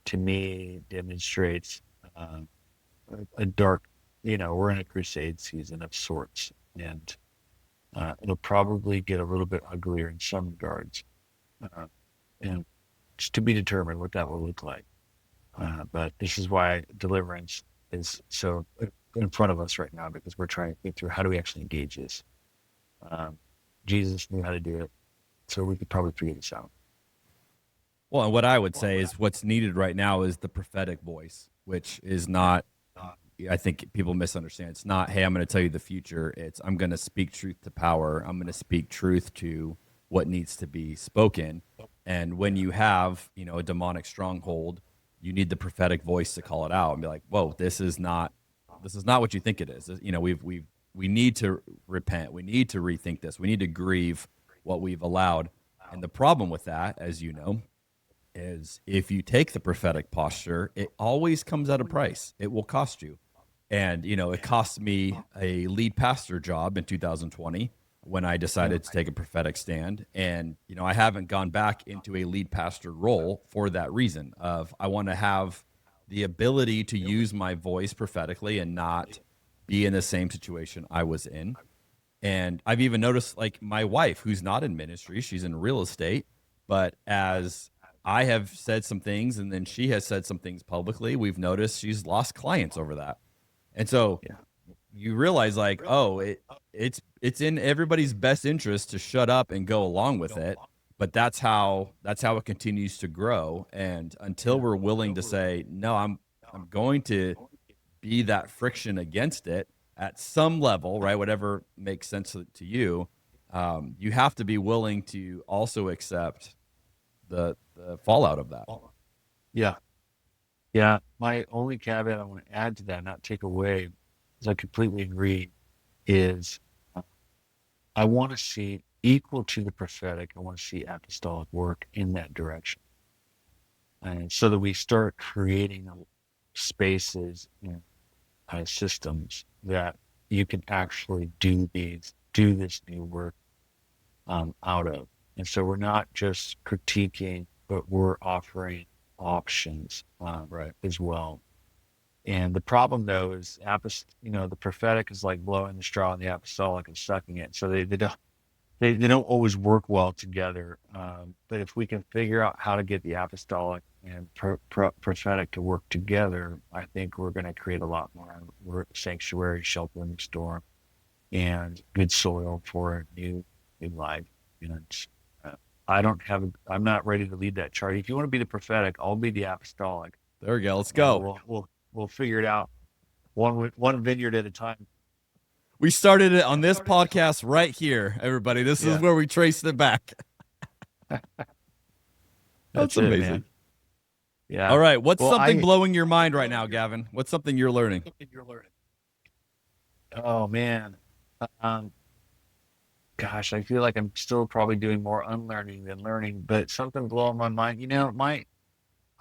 to me, demonstrates a dark. We're in a crusade season of sorts, and it'll probably get a little bit uglier in some regards, and it's to be determined what that will look like. But this is why deliverance is so in front of us right now, because we're trying to think through how do we actually engage this. Jesus knew how to do it, so we could probably figure this out. Well, and what I would say is what's needed right now is the prophetic voice, which is not, I think people misunderstand. It's not, hey, I'm going to tell you the future. It's, I'm going to speak truth to power. I'm going to speak truth to what needs to be spoken. And when you have, a demonic stronghold, you need the prophetic voice to call it out and be like, whoa, this is not what you think it is. We need to repent. We need to rethink this. We need to grieve what we've allowed. And the problem with that, as you know, is if you take the prophetic posture, it always comes at a price. It will cost you. And, it cost me a lead pastor job in 2020 when I decided to take a prophetic stand. And, I haven't gone back into a lead pastor role for that reason of I want to have the ability to use my voice prophetically and not be in the same situation I was in. And I've even noticed, like, my wife, who's not in ministry, she's in real estate, but as I have said some things and then she has said some things publicly, we've noticed she's lost clients over that. And so you realize, like, oh, it's in everybody's best interest to shut up and go along with it. But that's how it continues to grow. And until we're willing to say, no, I'm going to be that friction against it at some level, right? Whatever makes sense to you, you have to be willing to also accept the fallout of that. Yeah. My only caveat I want to add to that, not take away, because I completely agree, is I want to see equal to the prophetic. I want to see apostolic work in that direction, and so that we start creating spaces and systems that you can actually do this new work out of. And so we're not just critiquing, but we're offering options as well. And the problem, though, is the prophetic is like blowing the straw and the apostolic and sucking it. So they don't always work well together. But if we can figure out how to get the apostolic and prophetic to work together, I think we're going to create a lot more sanctuary, shelter in the storm, and good soil for a new life. I'm not ready to lead that charge. If you want to be the prophetic, I'll be the apostolic. There we go. Let's go. We'll figure it out one vineyard at a time. We started it on this podcast right here, everybody. This is where we traced it back. That's amazing. Man. Yeah. All right. What's something blowing your mind right now, Gavin? What's something you're learning? Oh, man. Gosh, I feel like I'm still probably doing more unlearning than learning, but something blowing my mind.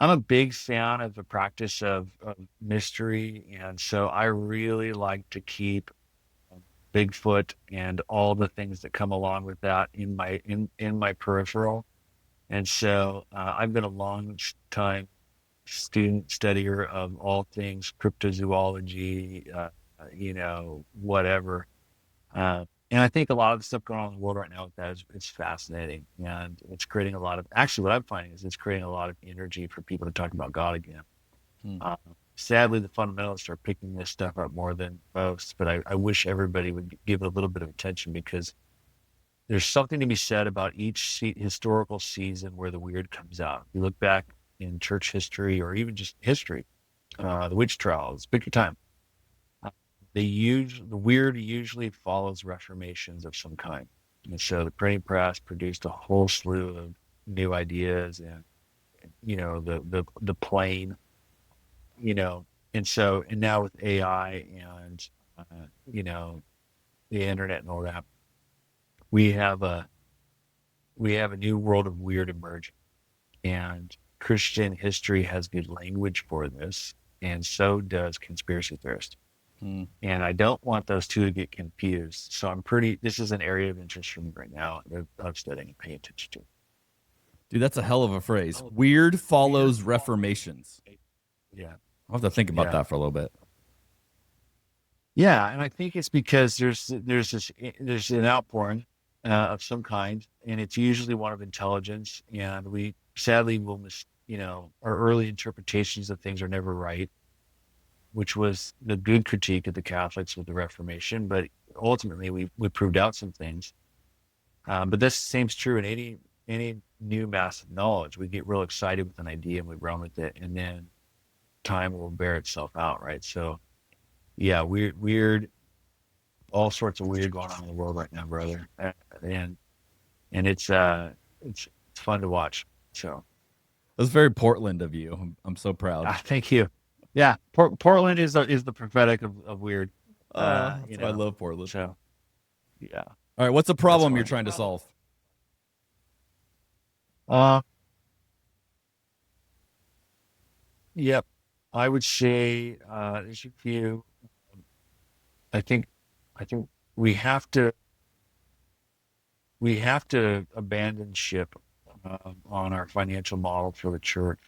I'm a big fan of the practice of mystery, and so I really like to keep Bigfoot and all the things that come along with that in my peripheral. And so I've been a long time student studier of all things cryptozoology, whatever. And I think a lot of the stuff going on in the world right now with that is fascinating, and it's creating a lot of, actually what I'm finding is it's creating a lot of energy for people to talk about God again. Sadly, the fundamentalists are picking this stuff up more than most, but I wish everybody would give it a little bit of attention, because there's something to be said about each historical season where the weird comes out. If you look back in church history, or even just history, the witch trials, pick your time. The weird usually follows reformations of some kind. And so the printing press produced a whole slew of new ideas and the plane, and now with AI and the internet and all that, we have a new world of weird emerging, and Christian history has good language for this, and so does conspiracy theorists. And I don't want those two to get confused. So this is an area of interest for me right now that I'm studying and paying attention to. Dude, that's a hell of a phrase. Weird follows reformations. Yeah. I'll have to think about that for a little bit. Yeah, and I think it's because there's an outpouring of some kind, and it's usually one of intelligence, and we sadly will our early interpretations of things are never right, which was the good critique of the Catholics with the Reformation, but ultimately we proved out some things. But this seems true in any new mass of knowledge. We get real excited with an idea and we run with it, and then time will bear itself out, right? So yeah, weird, all sorts of weird going on in the world right now, brother. And it's fun to watch. So that's very Portland of you. I'm so proud. Thank you. Yeah, Portland is the prophetic of weird. I love Portland. So, yeah. All right, what's the problem you're trying to solve? Yep, I would say there's a few. I think we have to abandon ship on our financial model for the church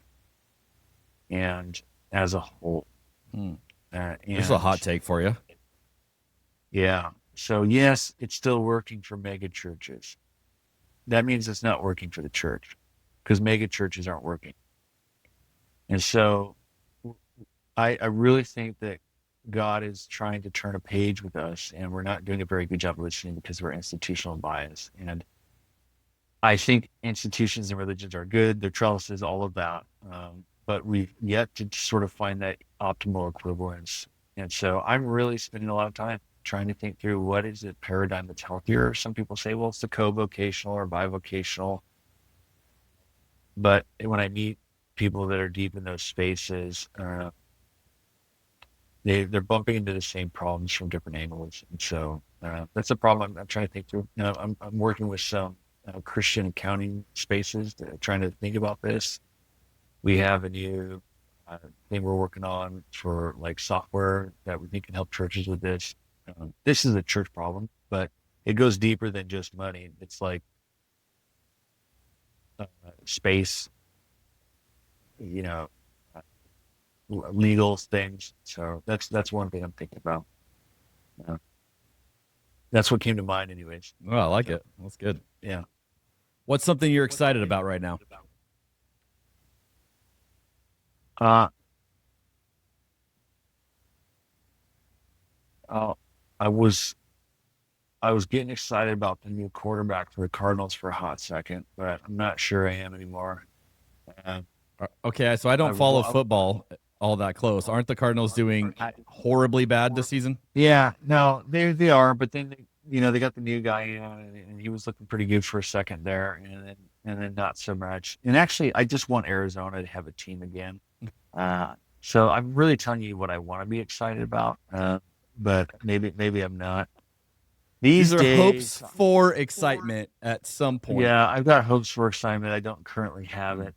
and as a whole. This is a hot take for you. Yeah. So yes, it's still working for mega churches. That means it's not working for the church, because mega churches aren't working. And so I really think that God is trying to turn a page with us, and we're not doing a very good job of listening because we're institutional bias. And I think institutions and religions are good. They're trellises, all of that. But we've yet to sort of find that optimal equivalence. And so I'm really spending a lot of time trying to think through what is a paradigm that's healthier. Some people say, well, it's the co-vocational or bivocational. But when I meet people that are deep in those spaces, they're bumping into the same problems from different angles. And so that's a problem I'm trying to think through. I'm working with some Christian accounting spaces trying to think about this. We have a new thing we're working on for like software that we think can help churches with this. This is a church problem, but it goes deeper than just money. It's like space, legal things. So that's one thing I'm thinking about. That's what came to mind anyways. Oh, I like it. That's good. Yeah. What's something you're excited about right now? I was getting excited about the new quarterback for the Cardinals for a hot second, but I'm not sure I am anymore. Okay, so I don't follow football all that close. Aren't the Cardinals doing horribly bad this season? Yeah, no, they are, but then they got the new guy in, and he was looking pretty good for a second there, and then not so much. And actually, I just want Arizona to have a team again. So I'm really telling you what I want to be excited about, but maybe I'm not. These are hopes for excitement at some point. Yeah, I've got hopes for excitement. I don't currently have it.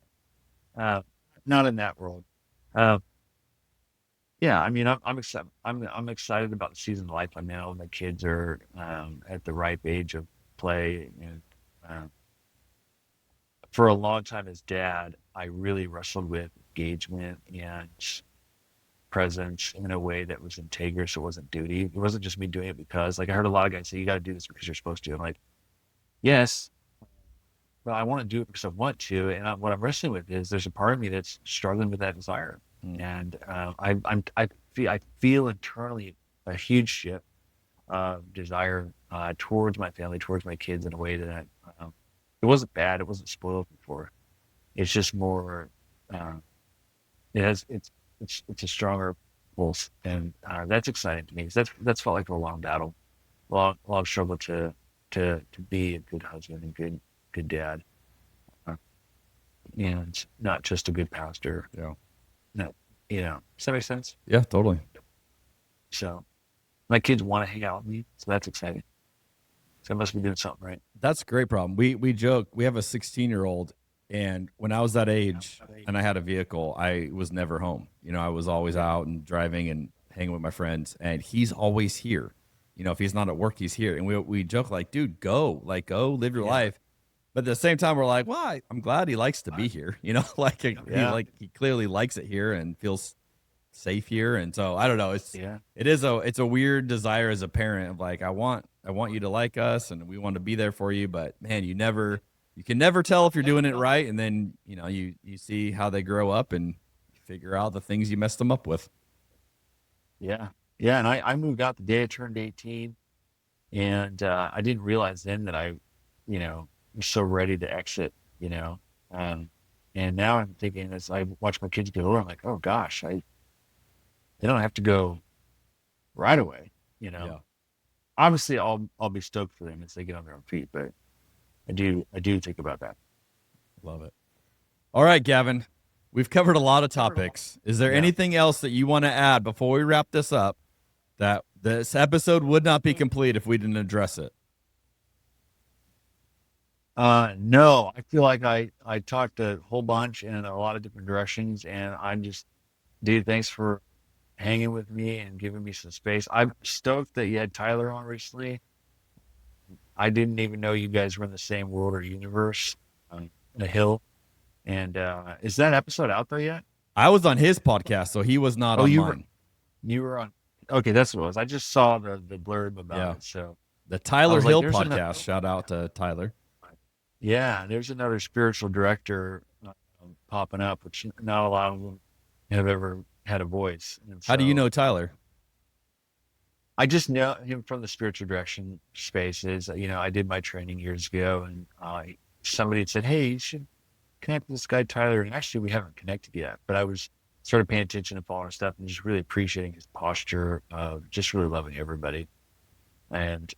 Not in that world. Yeah, I mean, I'm excited. I'm excited about the season of life I'm in. All my kids are at the ripe age of play, and for a long time as dad, I really wrestled with engagement and presence in a way that was integrous. It wasn't duty. It wasn't just me doing it because, like, I heard a lot of guys say, "You got to do this because you're supposed to." I'm like, yes, but I want to do it because I want to. And what I'm wrestling with is there's a part of me that's struggling with that desire. And I feel internally a huge shift of desire towards my family, towards my kids in a way that it wasn't bad. It wasn't spoiled before. It's just more. It's a stronger pulse, and that's exciting to me. That's felt like a long battle, long struggle to be a good husband and good dad. and not just a good pastor. Yeah. No, does that make sense? Yeah, totally. So my kids want to hang out with me, so that's exciting. So I must be doing something right. That's a great problem. We joke, we have a 16-year-old, and when I was that age and I had a vehicle, I was never home. I was always out and driving and hanging with my friends, and he's always here. If he's not at work, he's here. And we joke like, dude, go live your life. But at the same time, we're like, well, I'm glad he likes to be here. He clearly likes it here and feels safe here. And so I don't know. It's a weird desire as a parent of like, I want you to like us and we want to be there for you. But man, you can never tell if you're doing it right. And then, you see how they grow up and figure out the things you messed them up with. Yeah. Yeah. And I moved out the day I turned 18, and I didn't realize then that I, was so ready to exit, and now I'm thinking as I watch my kids get older, I'm like, oh gosh, they don't have to go right away, Yeah. Obviously I'll be stoked for them as they get on their own feet, but I do think about that. Love it. All right, Gavin, we've covered a lot of topics. Is there anything else that you want to add before we wrap this up, that this episode would not be complete if we didn't address it? No, I feel like I talked a whole bunch in a lot of different directions, and dude, thanks for hanging with me and giving me some space. I'm stoked that you had Tyler on recently. I didn't even know you guys were in the same world or universe, a hill. And is that episode out there yet? I was on his podcast, so he was not on mine. You were on. Okay, that's what it was. I just saw the blurb about it. So the Tyler Hill podcast. Shout out to Tyler. Yeah, there's another spiritual director popping up, which not a lot of them have ever had a voice. How do you know Tyler? I just know him from the spiritual direction spaces. I did my training years ago, and somebody had said, hey, you should connect with this guy, Tyler. And actually, we haven't connected yet, but I was sort of paying attention and following stuff and just really appreciating his posture, just really loving everybody, and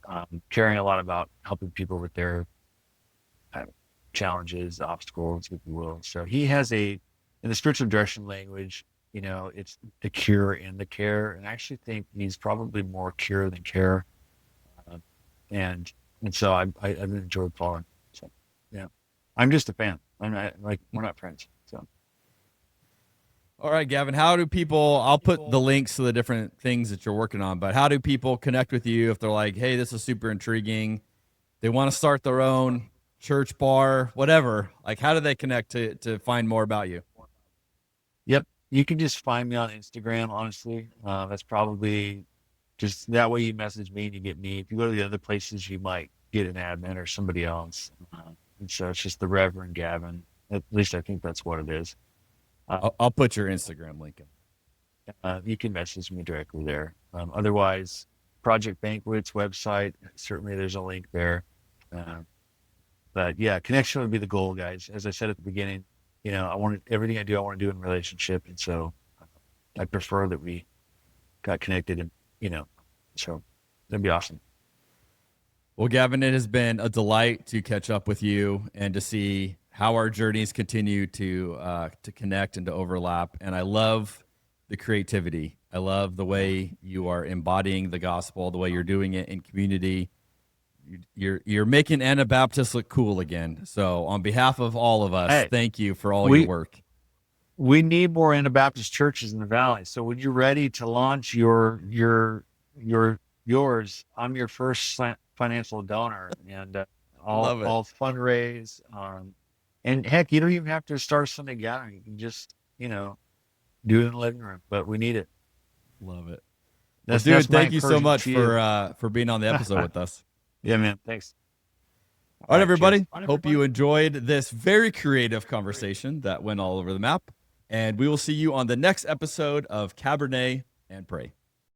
caring a lot about helping people with their challenges, obstacles, if you will. So he has in the spiritual direction language, it's the cure in the care. And I actually think he's probably more cure than care. And so I've enjoyed following. So, yeah, I'm just a fan. I'm not we're not friends. So. All right, Gavin, how do people, I'll put the links to the different things that you're working on, but how do people connect with you if they're like, hey, this is super intriguing, they want to start their own church, bar, whatever? Like, how do they connect to find more about you? Yep. You can just find me on Instagram, honestly. That's probably just that way you message me and you get me. If you go to the other places, you might get an admin or somebody else. And so it's just the Reverend Gavin. At least I think that's what it is. I'll put your Instagram link in. You can message me directly there. Otherwise, Project Banquet's website, certainly there's a link there. But yeah, connection would be the goal, guys. As I said at the beginning, everything I do, I want to do in relationship. And so I prefer that we got connected and, so that'd be awesome. Well, Gavin, it has been a delight to catch up with you and to see how our journeys continue to connect and to overlap. And I love the creativity. I love the way you are embodying the gospel, the way you're doing it in community. You're making Anabaptists look cool again. So on behalf of all of us, thank you for all your work. We need more Anabaptist churches in the Valley. So when you're ready to launch yours, I'm your first financial donor, and I'll fundraise. And heck, you don't even have to start Sunday gathering. You can just, do it in the living room, but we need it. Love it. Dude, thank you so much for being on the episode with us. Yeah, man. Thanks. All right, everybody. Hope you enjoyed this very creative conversation that went all over the map. And we will see you on the next episode of Cabernet and Pray.